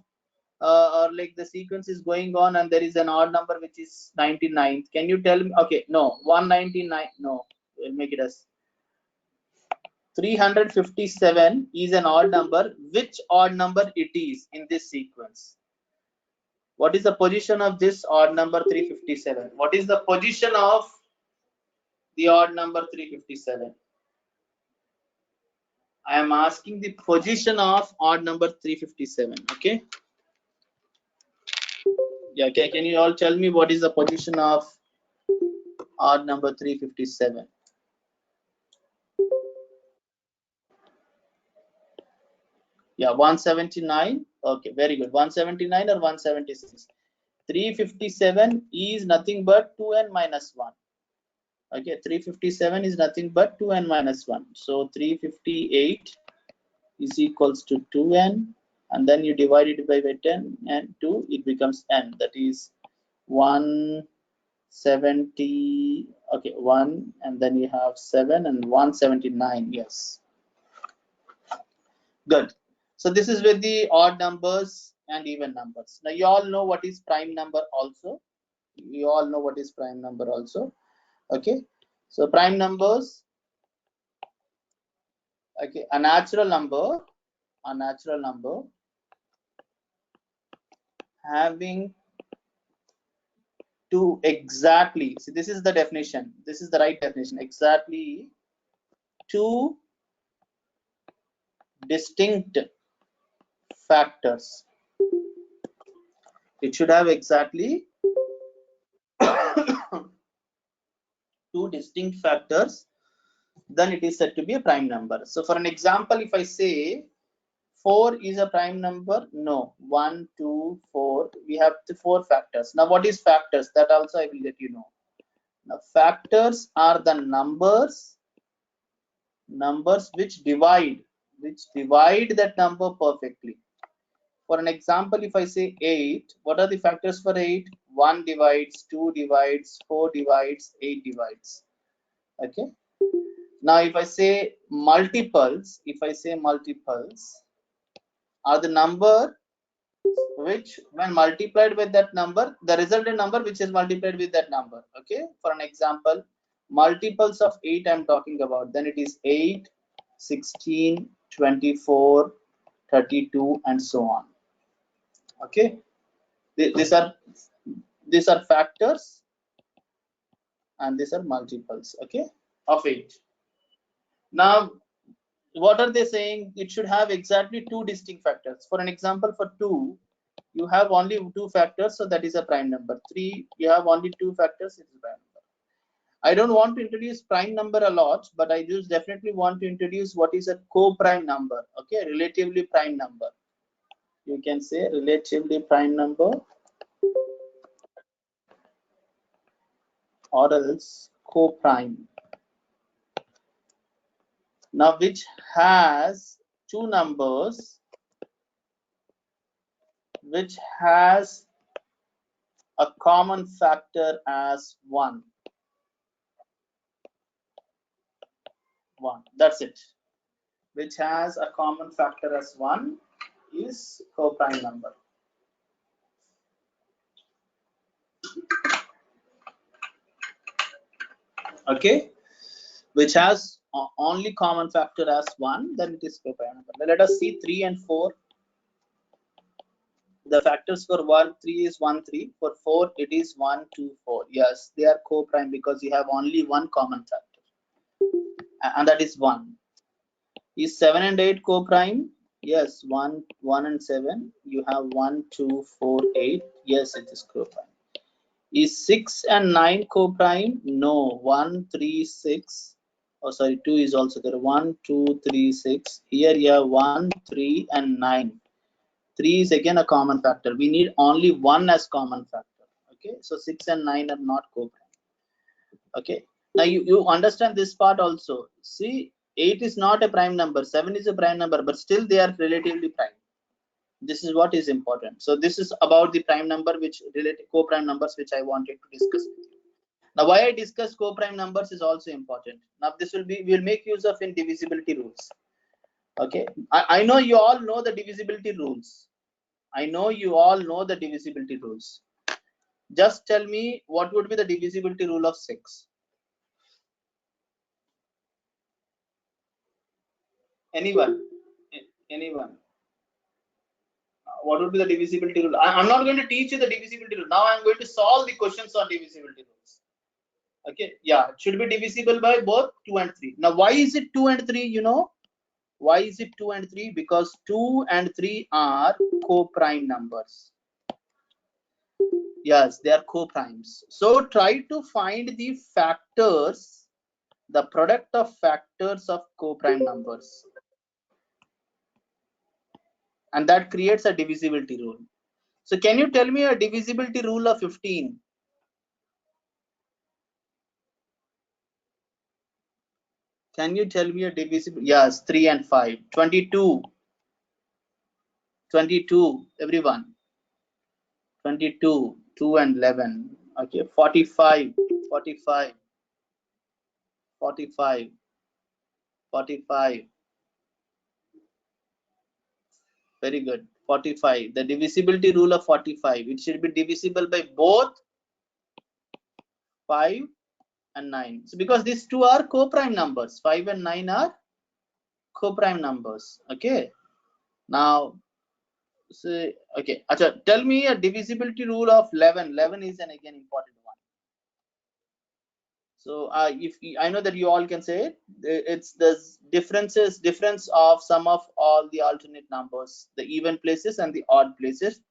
or like the sequence is going on and there is an odd number which is 99. Can you tell me? Okay, no, 199. No, we'll make it as 357 is an odd number. Which odd number it is in this sequence? What is the position of this odd number 357? What is the position of the odd number 357? I am asking the position of odd number 357. Okay. Yeah. Can you all tell me what is the position of odd number 357? Yeah, 179. Okay, very good. 179 or 176. 357 is nothing but 2n minus 1. Okay, 357 is nothing but 2n minus 1. So 358 is equals to 2n, and then you divide it by 10 and 2, it becomes n. That is 170. Okay, 1, and then you have 7 and 179. Yes, good. So this is with the odd numbers and even numbers. Now you all know what is prime number also. You all know what is prime number also. Okay, so prime numbers. Okay, a natural number having two exactly, see, this is the definition, this is the right definition, exactly two distinct factors. It should have exactly two distinct factors then it is said to be a prime number. So for an example, if I say 4 is a prime number, no, 1, 2, 4, we have the 4 factors. Now what is factors? That also I will let you know. Now factors are the numbers which divide that number perfectly. For an example, if I say 8, what are the factors for 8? 1 divides, 2 divides, 4 divides, 8 divides. Okay. Now if I say multiples, are the number which when multiplied with that number, the resultant number which is multiplied with that number. Okay. For an example, multiples of 8 I'm talking about, then it is 8, 16, 24, 32 and so on. Okay. These are factors and these are multiples, okay, of 8. Now what are they saying? It should have exactly 2 distinct factors. For an example, for 2 you have only 2 factors, so that is a prime number. 3 you have only 2 factors, it is a prime number. I don't want to introduce prime number a lot, but I just definitely want to introduce what is a co-prime number. Okay, relatively prime number. You can say relatively prime number or else co-prime. Now which has 2 numbers which has a common factor as 1. That's it. Which has a common factor as 1 is co-prime number. Okay, which has only common factor as 1, then it is co-prime number. Now let us see 3 and 4. The factors for 3 is 1, 3. For 4 it is 1, 2, 4. Yes, they are co-prime because you have only one common factor, and that is 1. Is 7 and 8 co-prime? Yes, 1 and 7. You have 1, 2, 4, 8. Yes, it is co-prime. Is 6 and 9 co-prime? No. 1, 3, 6. Oh, sorry, 2 is also there. 1, 2, 3, 6. Here you have 1, 3, and 9. 3 is again a common factor. We need only 1 as common factor. Okay, so 6 and 9 are not co-prime. Okay, now you understand this part also. See, 8 is not a prime number, 7 is a prime number, but still they are relatively prime. This is what is important. So this is about the prime number which related co-prime numbers which I wanted to discuss with you. Now why I discuss co-prime numbers is also important. Now this we'll make use of in divisibility rules. Okay, I know you all know the divisibility rules. Just tell me what would be the divisibility rule of 6. Anyone? What would be the divisibility rule? I'm not going to teach you the divisibility rule. Now I'm going to solve the questions on divisibility rules. Okay, yeah, it should be divisible by both 2 and 3. Now why is it 2 and 3? You know why is it 2 and 3? Because 2 and 3 are co-prime numbers. Yes, they are co-primes. So try to find the factors, the product of factors of co-prime numbers, and that creates a divisibility rule. So can you tell me a divisibility rule of 15? Can you tell me a divisible? Yes, 3 and 5. 22. Everyone. 22. 2 and 11. Okay. 45. 45. Very good. 45. The divisibility rule of 45. It should be divisible by both 5 and 9. So because these two are co-prime numbers, 5 and 9 are co-prime numbers. Okay. Now, so, okay. Achha, tell me a divisibility rule of 11. 11 is an again important one. So if I know that you all can say it, it's the difference of sum of all the alternate numbers, the even places and the odd places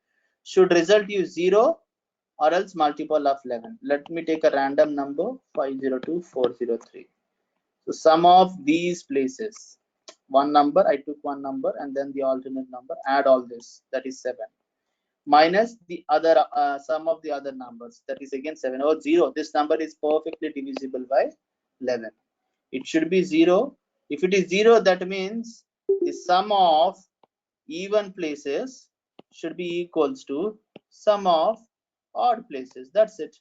should result you 0 or else multiple of 11. Let me take a random number 502, 403. So sum of these places, one number, I took one number and then the alternate number, add all this, that is 7, minus the other sum of the other numbers, that is again 7 or 0. This number is perfectly divisible by 11. It should be 0. If it is 0, that means the sum of even places should be equals to sum of odd places. That's it.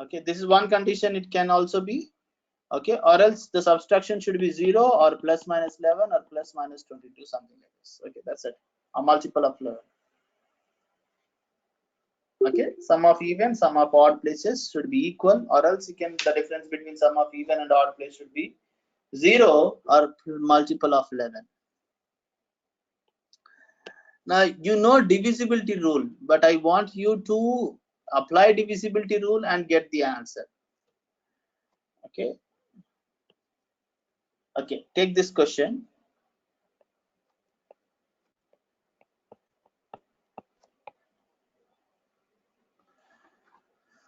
Okay, this is one condition. It can also be, okay, or else the subtraction should be 0 or plus minus 11 or plus minus 22, something like this. Okay, that's it. A multiple of 11. Okay, sum of even, sum of odd places should be equal, or else you can, the difference between sum of even and odd place should be 0 or multiple of 11. Now you know divisibility rule, but I want you to apply divisibility rule and get the answer. Okay. Okay, take this question.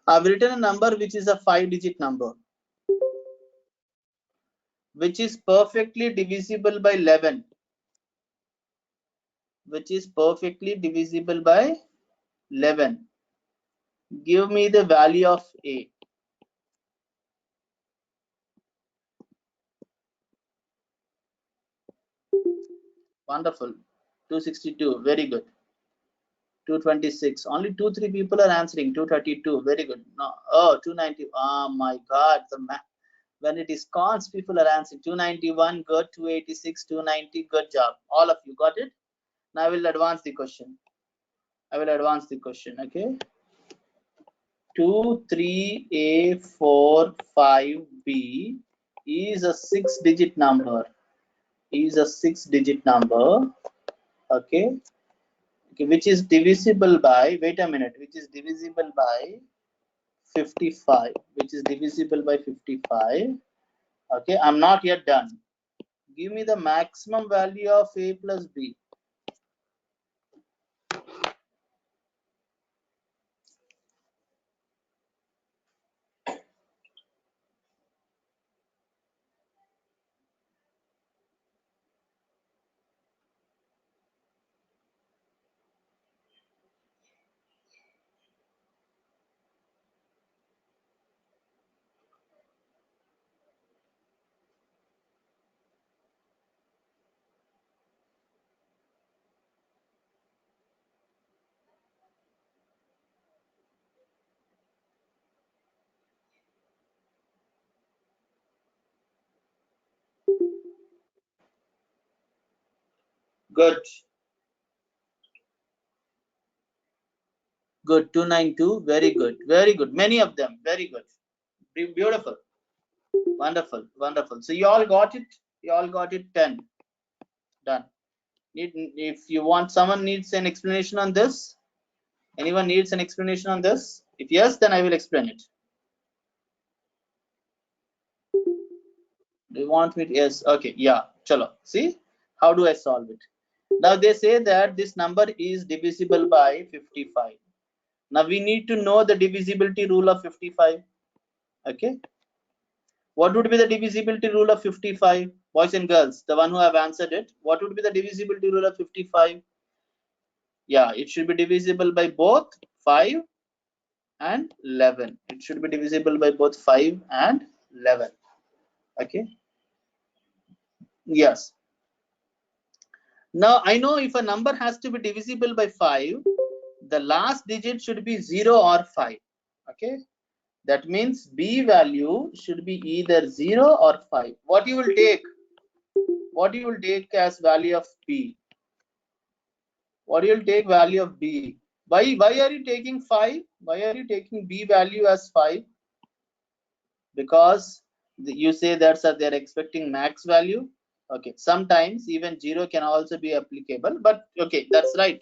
I've written a number which is a 5-digit number, which is perfectly divisible by 11, which is perfectly divisible by 11. Give me the value of A. Wonderful. 262, very good. 226, only 2-3 people are answering. 232, very good. No, oh, 290, oh my god, the math. When it is cons, people are answering. 291, good. 286, 290, good job. All of you got it. Now I will advance the question. Okay. 2, 3, A, 4, 5B is a 6-digit number. Okay. Okay, which is divisible by, wait a minute, which is divisible by 55. Okay, I'm not yet done. Give me the maximum value of A plus B. Good. 292, very good. Many of them, very good. Beautiful. Wonderful. So you all got it. 10. Done. If you want, someone needs an explanation on this. Anyone needs an explanation on this? If yes, then I will explain it. Do you want me to? Yes. Okay. Yeah. Chalo. See, how do I solve it? Now they say that this number is divisible by 55. Now we need to know the divisibility rule of 55. Okay. What would be the divisibility rule of 55? Boys and girls, the one who have answered it, what would be the divisibility rule of 55? Yeah, it should be divisible by both 5 and 11. It should be divisible by both 5 and 11. Okay. Yes. Now I know if a number has to be divisible by 5, the last digit should be 0 or 5. Okay. That means B value should be either 0 or 5. What you will take? What you will take as value of B? What you will take value of B? Why are you taking 5? Why are you taking B value as 5? Because you say that's they're expecting max value. Okay, sometimes even 0 can also be applicable, but okay, that's right.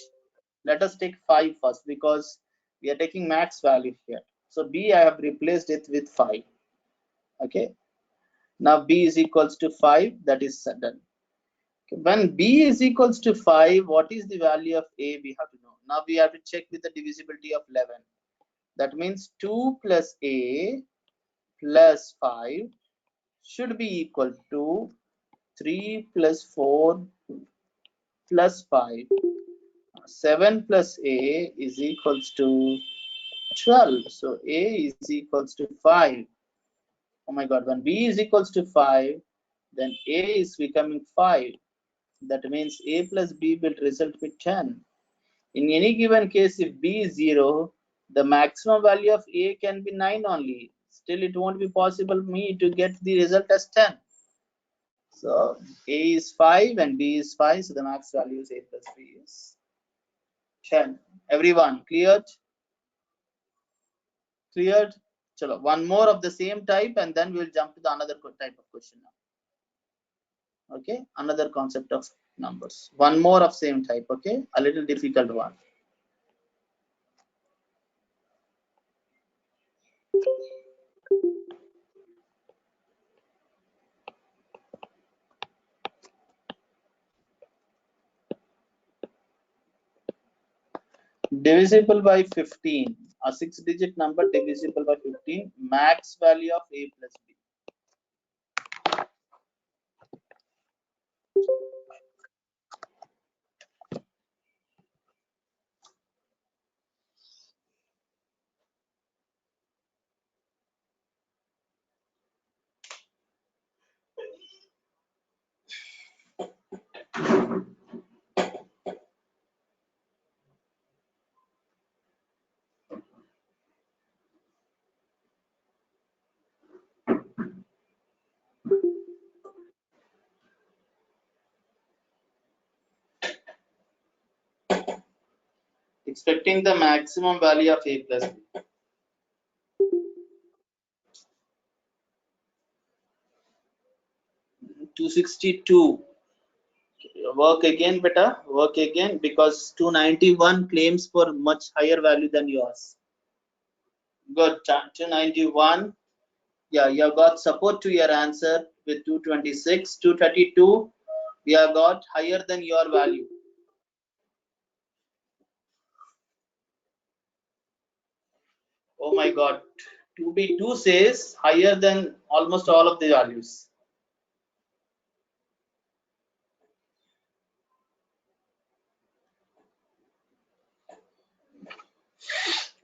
Let us take 5 first because we are taking max value here. So B, I have replaced it with 5. Okay, now B is equals to 5. That is done. When B is equals to 5, what is the value of A? We have to know. Now we have to check with the divisibility of 11. That means 2 plus A plus 5 should be equal to 3 plus 4 plus 5. 7 plus A is equals to 12. So A is equals to 5. Oh my God, when B is equals to 5, then A is becoming 5. That means A plus B will result with 10. In any given case, if B is 0, the maximum value of A can be 9 only. Still, it won't be possible for me to get the result as 10. So A is 5 and B is 5. So the max value is A plus B is 10. Everyone cleared? Cleared? Chalo, one more of the same type and then we'll jump to the another type of question now. Okay, another concept of numbers. One more of same type. Okay, a little difficult one. Divisible by 15. A 6-digit number divisible by 15. Max value of A plus B. Expecting the maximum value of A plus B. 262. Work again, beta. Work again because 291 claims for much higher value than yours. Good. 291. Yeah, you have got support to your answer with 226. 232. We have got higher than your value. Oh my God. 2B2 says higher than almost all of the values.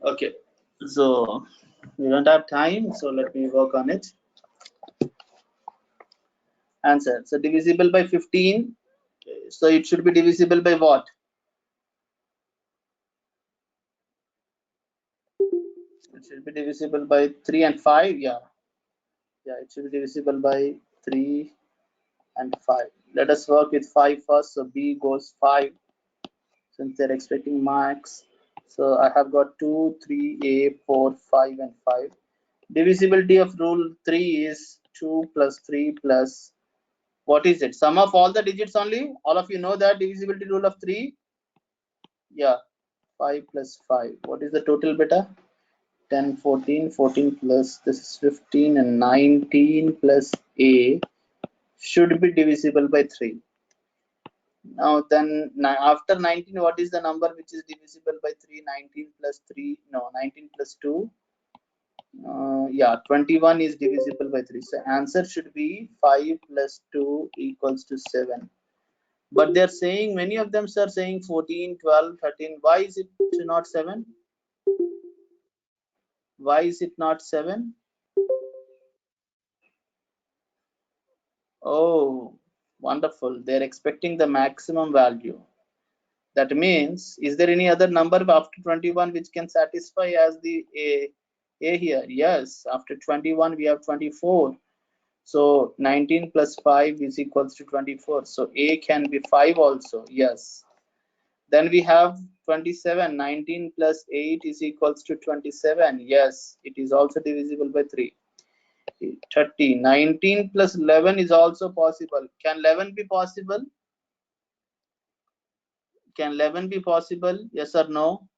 Okay, so we don't have time, so let me work on it. Answer. So divisible by 15. So it should be divisible by what? It should be divisible by 3 and 5. Yeah. Yeah, it should be divisible by 3 and 5. Let us work with 5 first. So B goes 5 since they're expecting max. So I have got 2, 3, A, 4, 5, and 5. Divisibility of rule 3 is 2 plus 3 plus, what is it? Sum of all the digits only? All of you know that divisibility rule of 3? Yeah, 5 plus 5. What is the total beta? 10, 14, 14 plus this is 15 and 19 plus A should be divisible by 3. Now then after 19, what is the number which is divisible by 3? 19 plus 3, no, 19 plus 2. Yeah, 21 is divisible by 3. So answer should be 5 plus 2 equals to 7. But they're saying, many of them are saying 14, 12, 13. Why is it not 7? Why is it not 7? Oh, wonderful. They're expecting the maximum value. That means, is there any other number after 21 which can satisfy as the A here? Yes, after 21 we have 24. So 19 plus 5 is equals to 24. So A can be 5 also. Yes. Then we have 27. 19 plus 8 is equals to 27. Yes, it is also divisible by 3. 30. 19 plus 11 is also possible. Can 11 be possible? Can 11 be possible? Yes or no?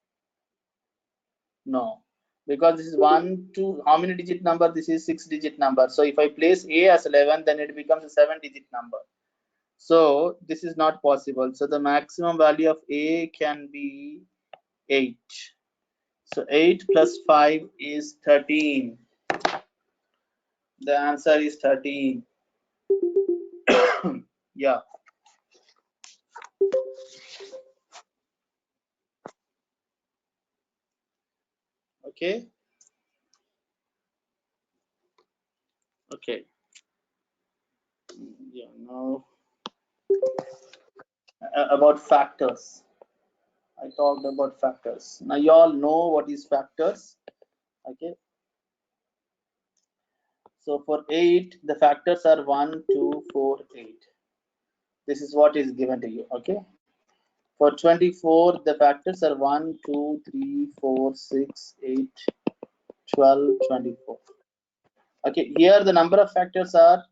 No, because this is 1, 2. How many digit number? This is 6-digit number. So if I place A as 11, then it becomes a 7-digit number. So this is not possible. So the maximum value of A can be 8. So 8 plus 5 is 13. The answer is 13. Yeah. Okay. Okay. Yeah. Now about factors. I talked about factors. Now you all know what is factors. Okay. So for 8, the factors are 1, 2, 4, 8. This is what is given to you. Okay. For 24, the factors are 1, 2, 3, 4, 6, 8, 12, 24. Okay. Here the number of factors are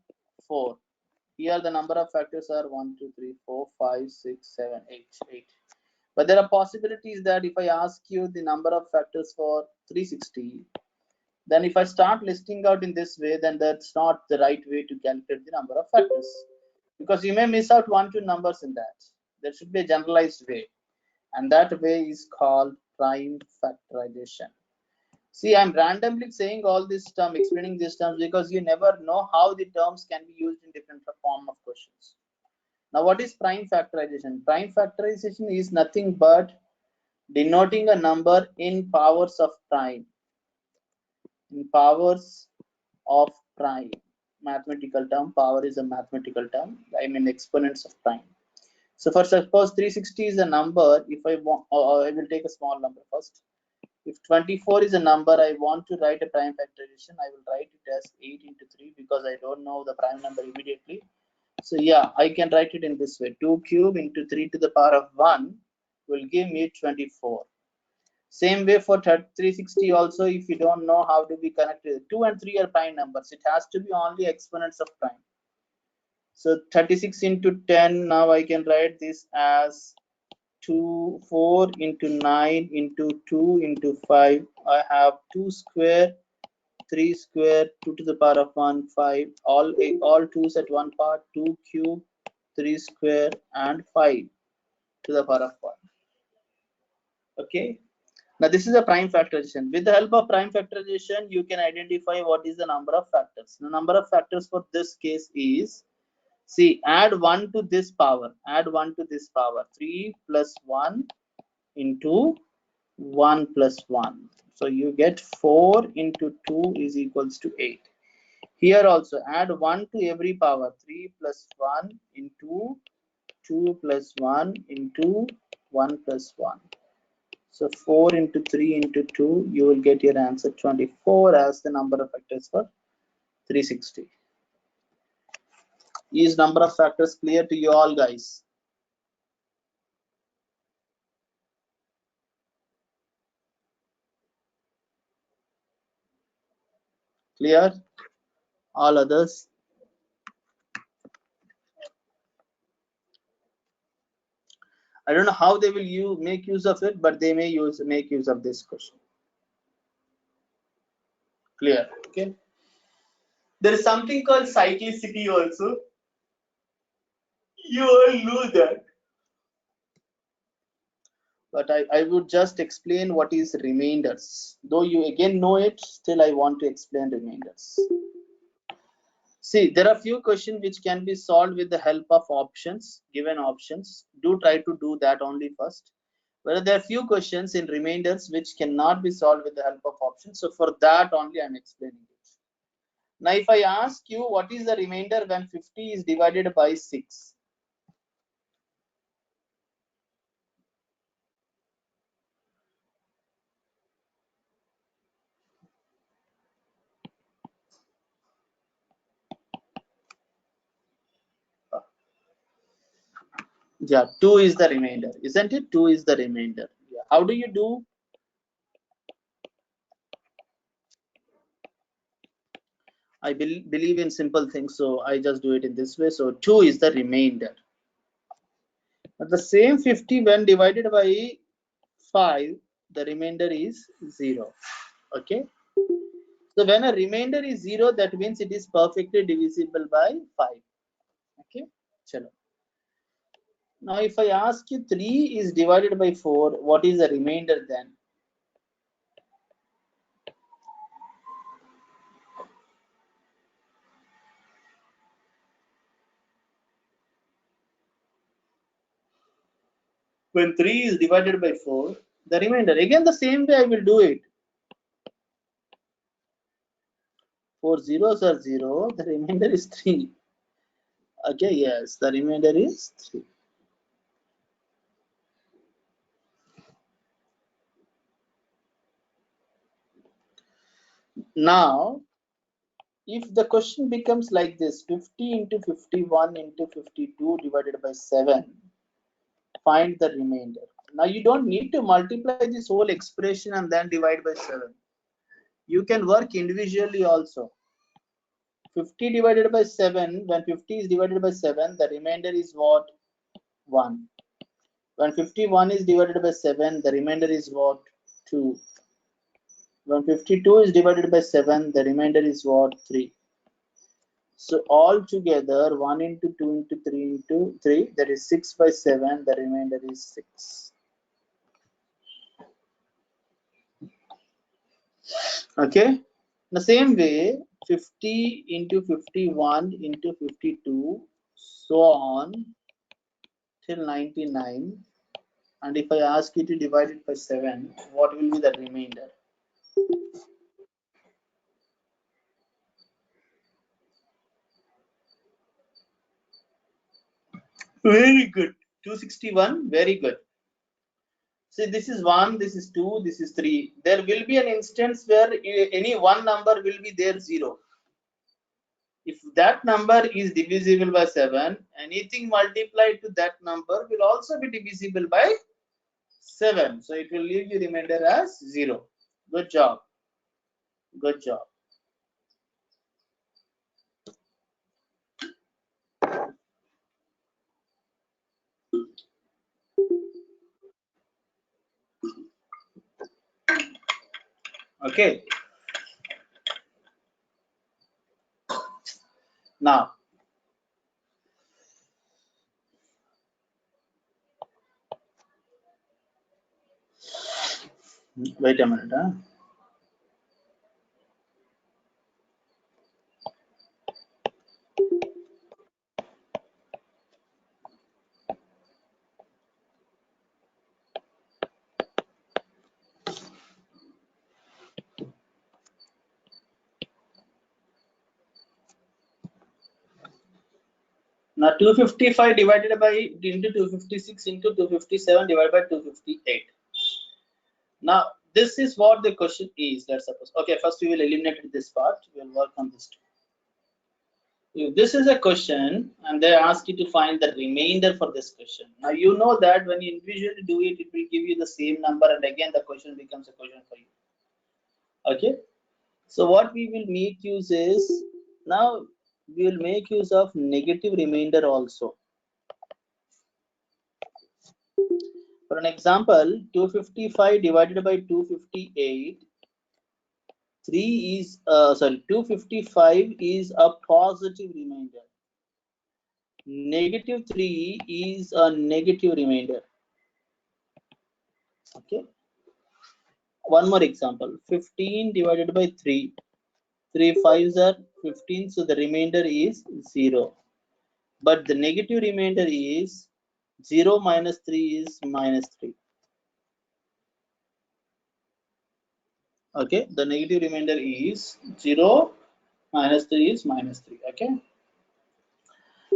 4. Here the number of factors are 1, 2, 3, 4, 5, 6, 7, 8, 8. But there are possibilities that if I ask you the number of factors for 360, then if I start listing out in this way, then that's not the right way to calculate the number of factors, because you may miss out 1, 2 numbers in that. There should be a generalized way, and that way is called prime factorization. See, I'm randomly saying all this term, explaining these terms, because you never know how the terms can be used in different form of questions. Now, what is prime factorization? Prime factorization is nothing but denoting a number in powers of prime. In powers of prime. Mathematical term. Power is a mathematical term. I mean exponents of prime. So for suppose 360 is a number, if I want, I will take a small number first. If 24 is a number, I want to write a prime factorization, I will write it as 8 into 3 because I don't know the prime number immediately. So yeah, I can write it in this way. 2 cube into 3 to the power of 1 will give me 24. Same way for 360 also, if you don't know how to be connected, 2 and 3 are prime numbers. It has to be only exponents of prime. So 36 into 10, now I can write this as 4 into 9 into 2 into 5. I have 2 square, 3 square, 2 to the power of 1, 5. All 2's at one part, 2 cube, 3 square, and 5 to the power of 1. Okay. Now this is a prime factorization. With the help of prime factorization, you can identify what is the number of factors. The number of factors for this case is, see, add 1 to this power. Add 1 to this power. 3 plus 1 into 1 plus 1. So you get 4 into 2 is equals to 8. Here also add 1 to every power. 3 plus 1 into 2 plus 1 into 1 plus 1. So 4 into 3 into 2, you will get your answer 24 as the number of factors for 360. Is number of factors clear to you all, guys? Clear? All others? I don't know how they will make use of it, but they may make use of this question. Clear? Okay. There is something called cyclicity also. You all know that. But I would just explain what is remainders. Though you again know it, still I want to explain remainders. See, there are few questions which can be solved with the help of options, given options. Do try to do that only first. But there are few questions in remainders which cannot be solved with the help of options. So for that only I'm explaining it. Now, if I ask you what is the remainder when 50 is divided by 6? Yeah, 2 is the remainder, isn't it? 2 is the remainder. Yeah. How do you do? I believe in simple things, so I just do it in this way. So 2 is the remainder. But the same 50 when divided by 5, the remainder is 0. Okay. So when a remainder is 0, that means it is perfectly divisible by 5. Okay. Chalo. Now, if I ask you 3 is divided by 4, what is the remainder then? When 3 is divided by 4, the remainder, again the same way I will do it. 4 zeros are 0, the remainder is 3. Okay, yes, the remainder is 3. Now, if the question becomes like this, 50 into 51 into 52 divided by 7, find the remainder. Now, you don't need to multiply this whole expression and then divide by 7. You can work individually also. 50 divided by 7, when 50 is divided by 7, the remainder is what? 1. When 51 is divided by 7, the remainder is what? 2. When 52 is divided by 7, the remainder is what? 3. So all together 1 into 2 into 3 into 3, that is 6 by 7, the remainder is 6. Okay, the same way 50 into 51 into 52, so on till 99, and if I ask you to divide it by 7, what will be the remainder? Very good. 261, very good. See, this is 1, this is 2, this is 3. There will be an instance where any one number will be there 0. If that number is divisible by 7, anything multiplied to that number will also be divisible by 7. So it will leave you remainder as 0. Good job. Good job. Okay. Now, wait a minute. Now 255 divided by into 256 into 257 divided by 258. Now this is what the question is. Let's suppose. Okay, first we will eliminate this part. We will work on this. If this is a question and they ask you to find the remainder for this question. Now you know that when you individually do it, it will give you the same number, and again the question becomes a question for you. Okay. So what we will make use is, now we will make use of negative remainder also. For an example, 255 divided by 258, 255 is a positive remainder. Negative 3 is a negative remainder. Okay. One more example, 15 divided by 3. 3 5s are 15, so the remainder is 0. But the negative remainder is 0 minus 3 is minus 3. Okay, the negative remainder is 0 minus 3 is minus 3. Okay.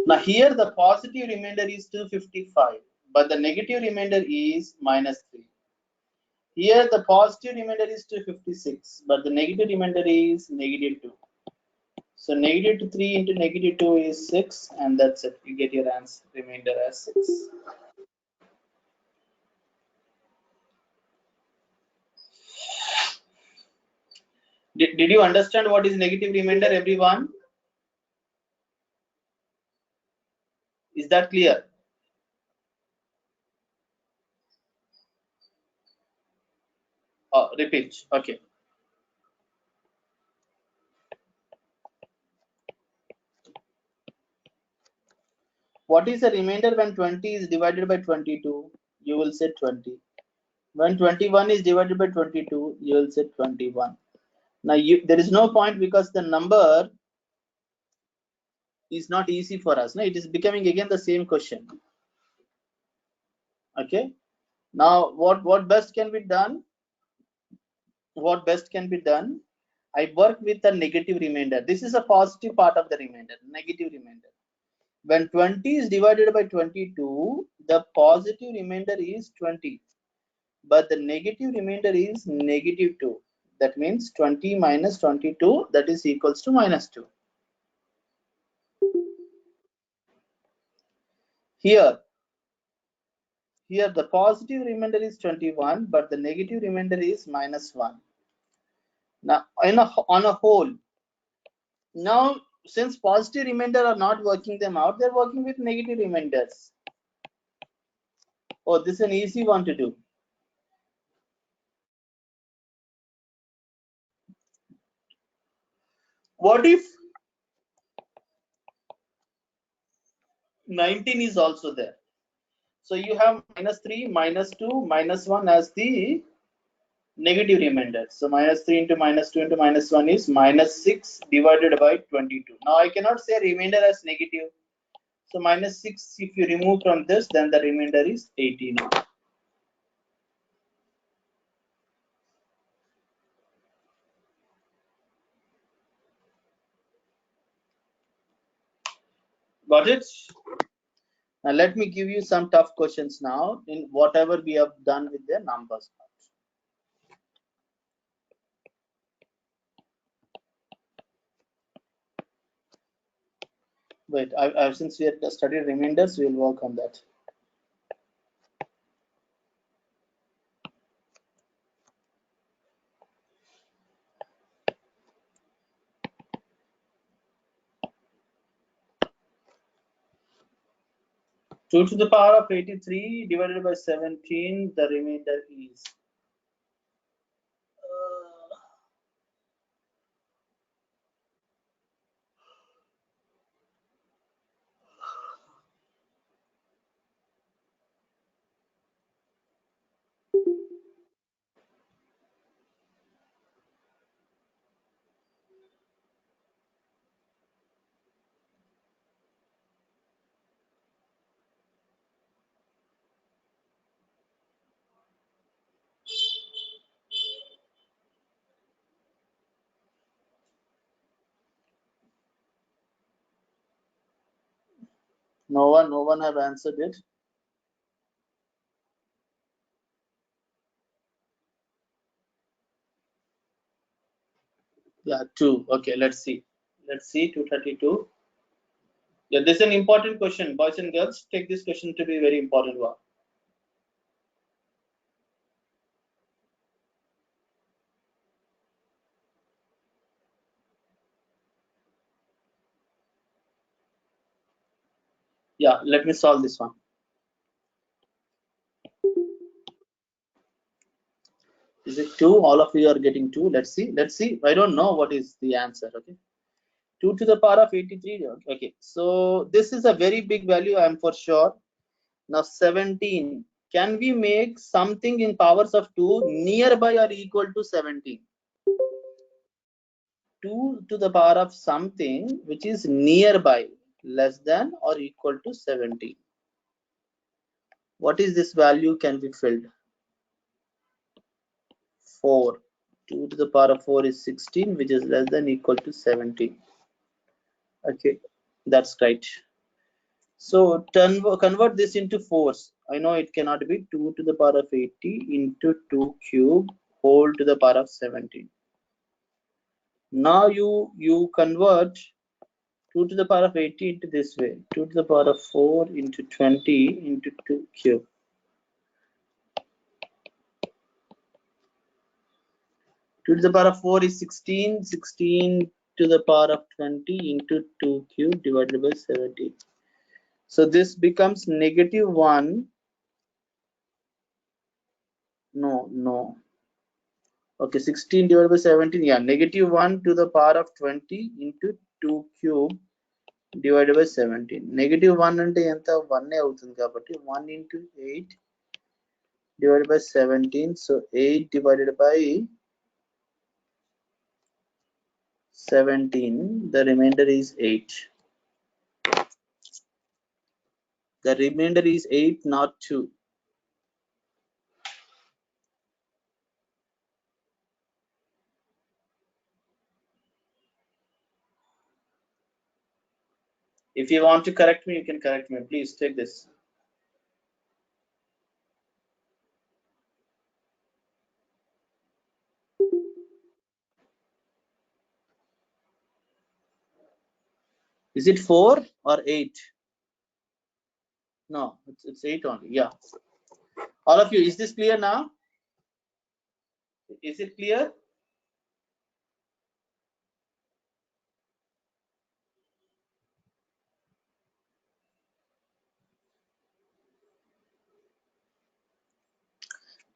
Now here the positive remainder is 255, but the negative remainder is minus 3. Here the positive remainder is 256, but the negative remainder is negative 2. So negative 3 into negative 2 is 6, and that's it. You get your answer, remainder as 6. Did you understand what is negative remainder, everyone? Is that clear? Oh, repeat. Okay. What is the remainder when 20 is divided by 22? You will say 20. When 21 is divided by 22, you will say 21. Now there is no point because the number is not easy for us. No, it is becoming again the same question. Okay. Now what best can be done? What best can be done? I work with a negative remainder. This is a positive part of the remainder, negative remainder. When 20 is divided by 22, the positive remainder is 20, but the negative remainder is negative 2. That means 20 minus 22, that is equals to minus 2. Here the positive remainder is 21, but the negative remainder is minus 1. Now on a whole, now since positive remainder are not working them out, they're working with negative remainders. Oh, this is an easy one to do. What if 19 is also there? So you have minus 3, minus 2, minus 1 as the negative remainder. So minus 3 into minus 2 into minus 1 is minus 6 divided by 22. Now I cannot say remainder as negative. So minus 6, if you remove from this, then the remainder is 18. Got it? Now let me give you some tough questions now in whatever we have done with the numbers. Wait, since we have studied remainders, we will work on that. Two to the power of 83 divided by 17, the remainder is no one have answered it. Yeah, 2. Okay, let's see. 232. Yeah, this is an important question. Boys and girls, take this question to be a very important one. Yeah, let me solve this one. Is it 2? All of you are getting 2. Let's see. I don't know what is the answer. Okay. 2 to the power of 83. Okay. So this is a very big value, I am for sure. Now 17. Can we make something in powers of 2 nearby or equal to 17? 2 to the power of something which is nearby, less than or equal to 17. What is this value can be filled? 4. 2 to the power of 4 is 16, which is less than equal to 17. Okay, that's right. So convert this into force. I know it cannot be 2 to the power of 80 into 2 cube whole to the power of 17. Now you convert 2 to the power of 80 into this way. 2 to the power of 4 into 20 into 2 cube. 2 to the power of 4 is 16. 16 to the power of 20 into 2 cube divided by 17. So this becomes negative 1. No. Okay, 16 divided by 17. Yeah, negative 1 to the power of 20 into 2 cube divided by 17. Negative 1 ante enta 1 avutundi kabatti 1 into 8 divided by 17. So 8 divided by 17, the remainder is 8. The remainder is 8, not 2. If you want to correct me, you can correct me. Please take this. Is it 4 or 8? No, it's 8 only. Yeah. All of you, is this clear now? Is it clear?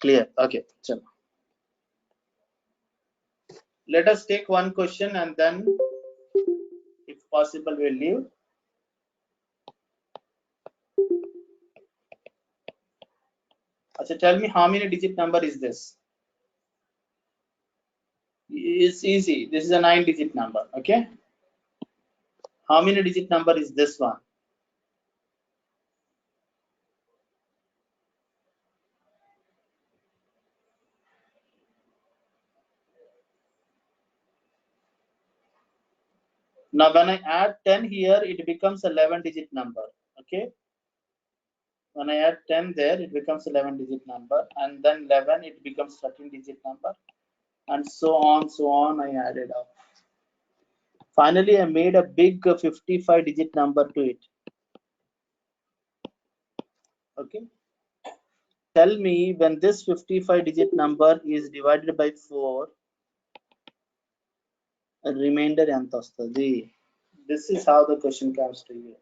Clear. Okay. So let us take one question and then, if possible, we'll leave. So tell me, how many digit number is this? It's easy. This is a 9-digit number. Okay. How many digit number is this one? Now, when I add 10 here, it becomes 11-digit number. Okay. When I add 10 there, it becomes 11-digit number, and then 11, it becomes 13-digit number, and so on. I added up. Finally, I made a big 55-digit number to it. Okay. Tell me, when this 55-digit number is divided by 4, a remainder ఎంత వస్తుంది? This is how the question comes to you.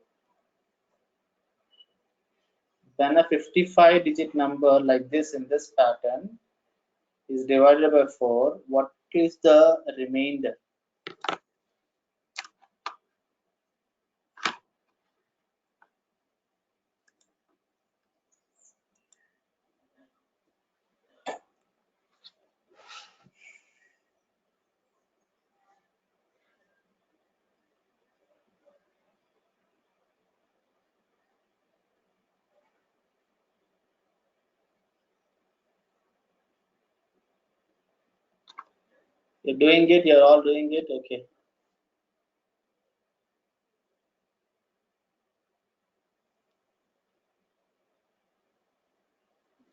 When a 55-digit number like this in this pattern is divided by 4, what is the remainder? You're doing it, you're all doing it, okay.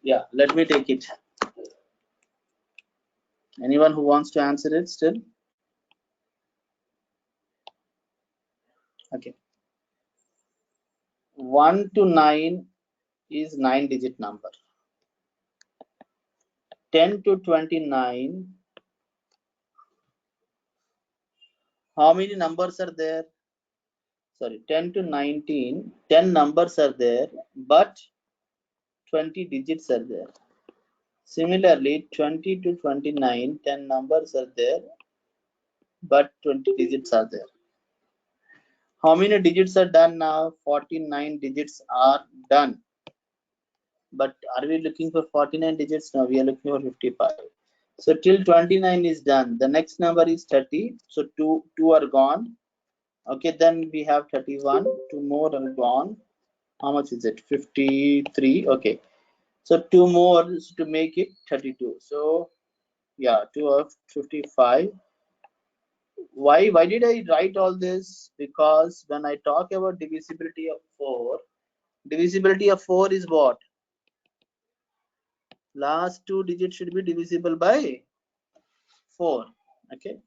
Yeah, let me take it. Anyone who wants to answer it still? Okay. 1 to 9 is 9-digit number. 10 to 29, how many numbers are there? Sorry, 10 to 19, 10 numbers are there, but 20 digits are there. Similarly, 20 to 29, 10 numbers are there, but 20 digits are there. How many digits are done now? 49 digits are done. But are we looking for 49 digits? No, we are looking for 55. So till 29 is done. The next number is 30. So two are gone. Okay, then we have 31. 2 more are gone. How much is it? 53. Okay. So 2 more to make it 32. So yeah, 2 of 55. Why did I write all this? Because when I talk about divisibility of 4, divisibility of 4 is what? Last 2 digits should be divisible by 4. Okay.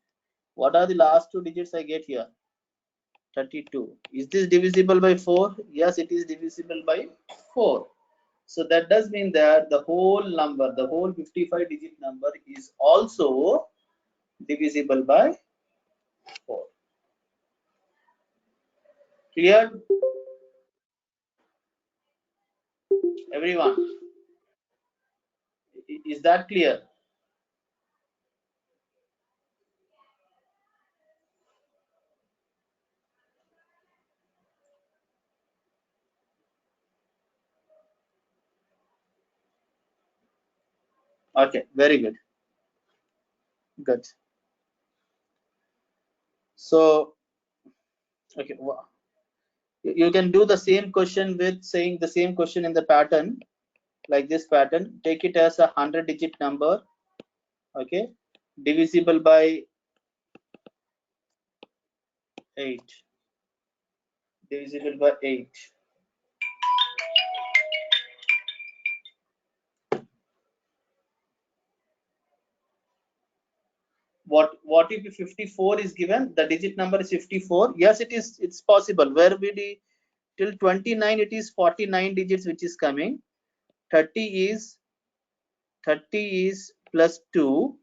What are the last 2 digits I get here? 32. Is this divisible by 4? Yes, it is divisible by 4. So that does mean that the whole number, the whole 55-digit number is also divisible by 4. Clear? Everyone? Is that clear? Okay, very good. Good. So, okay, you can do the same question with saying the same question in the pattern, like this pattern. Take it as a 100-digit number, okay, divisible by 8. divisible by 8. What if 54 is given? The digit number is 54. Yes, it's possible. Where we till 29 it is 49 digits which is coming. 30 is plus 2,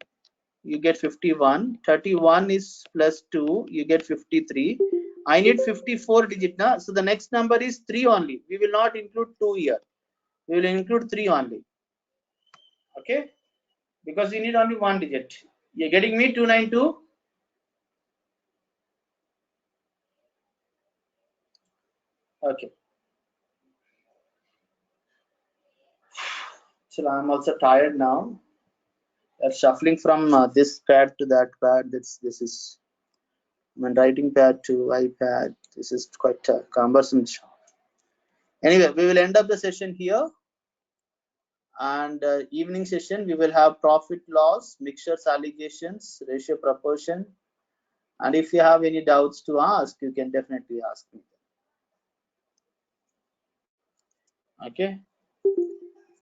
you get 51. 31 is plus 2, you get 53. I need 54 digit now, so the next number is 3 only. We will not include 2 here. We will include 3 only. Okay, because we need only one digit. You're getting me? 292. Okay. So I'm also tired now. Shuffling from this pad to that pad. This is my writing pad to iPad. This is quite cumbersome. Anyway, we will end up the session here. And evening session we will have profit loss, mixtures, allegations, ratio, proportion. And if you have any doubts to ask, you can definitely ask me. Okay.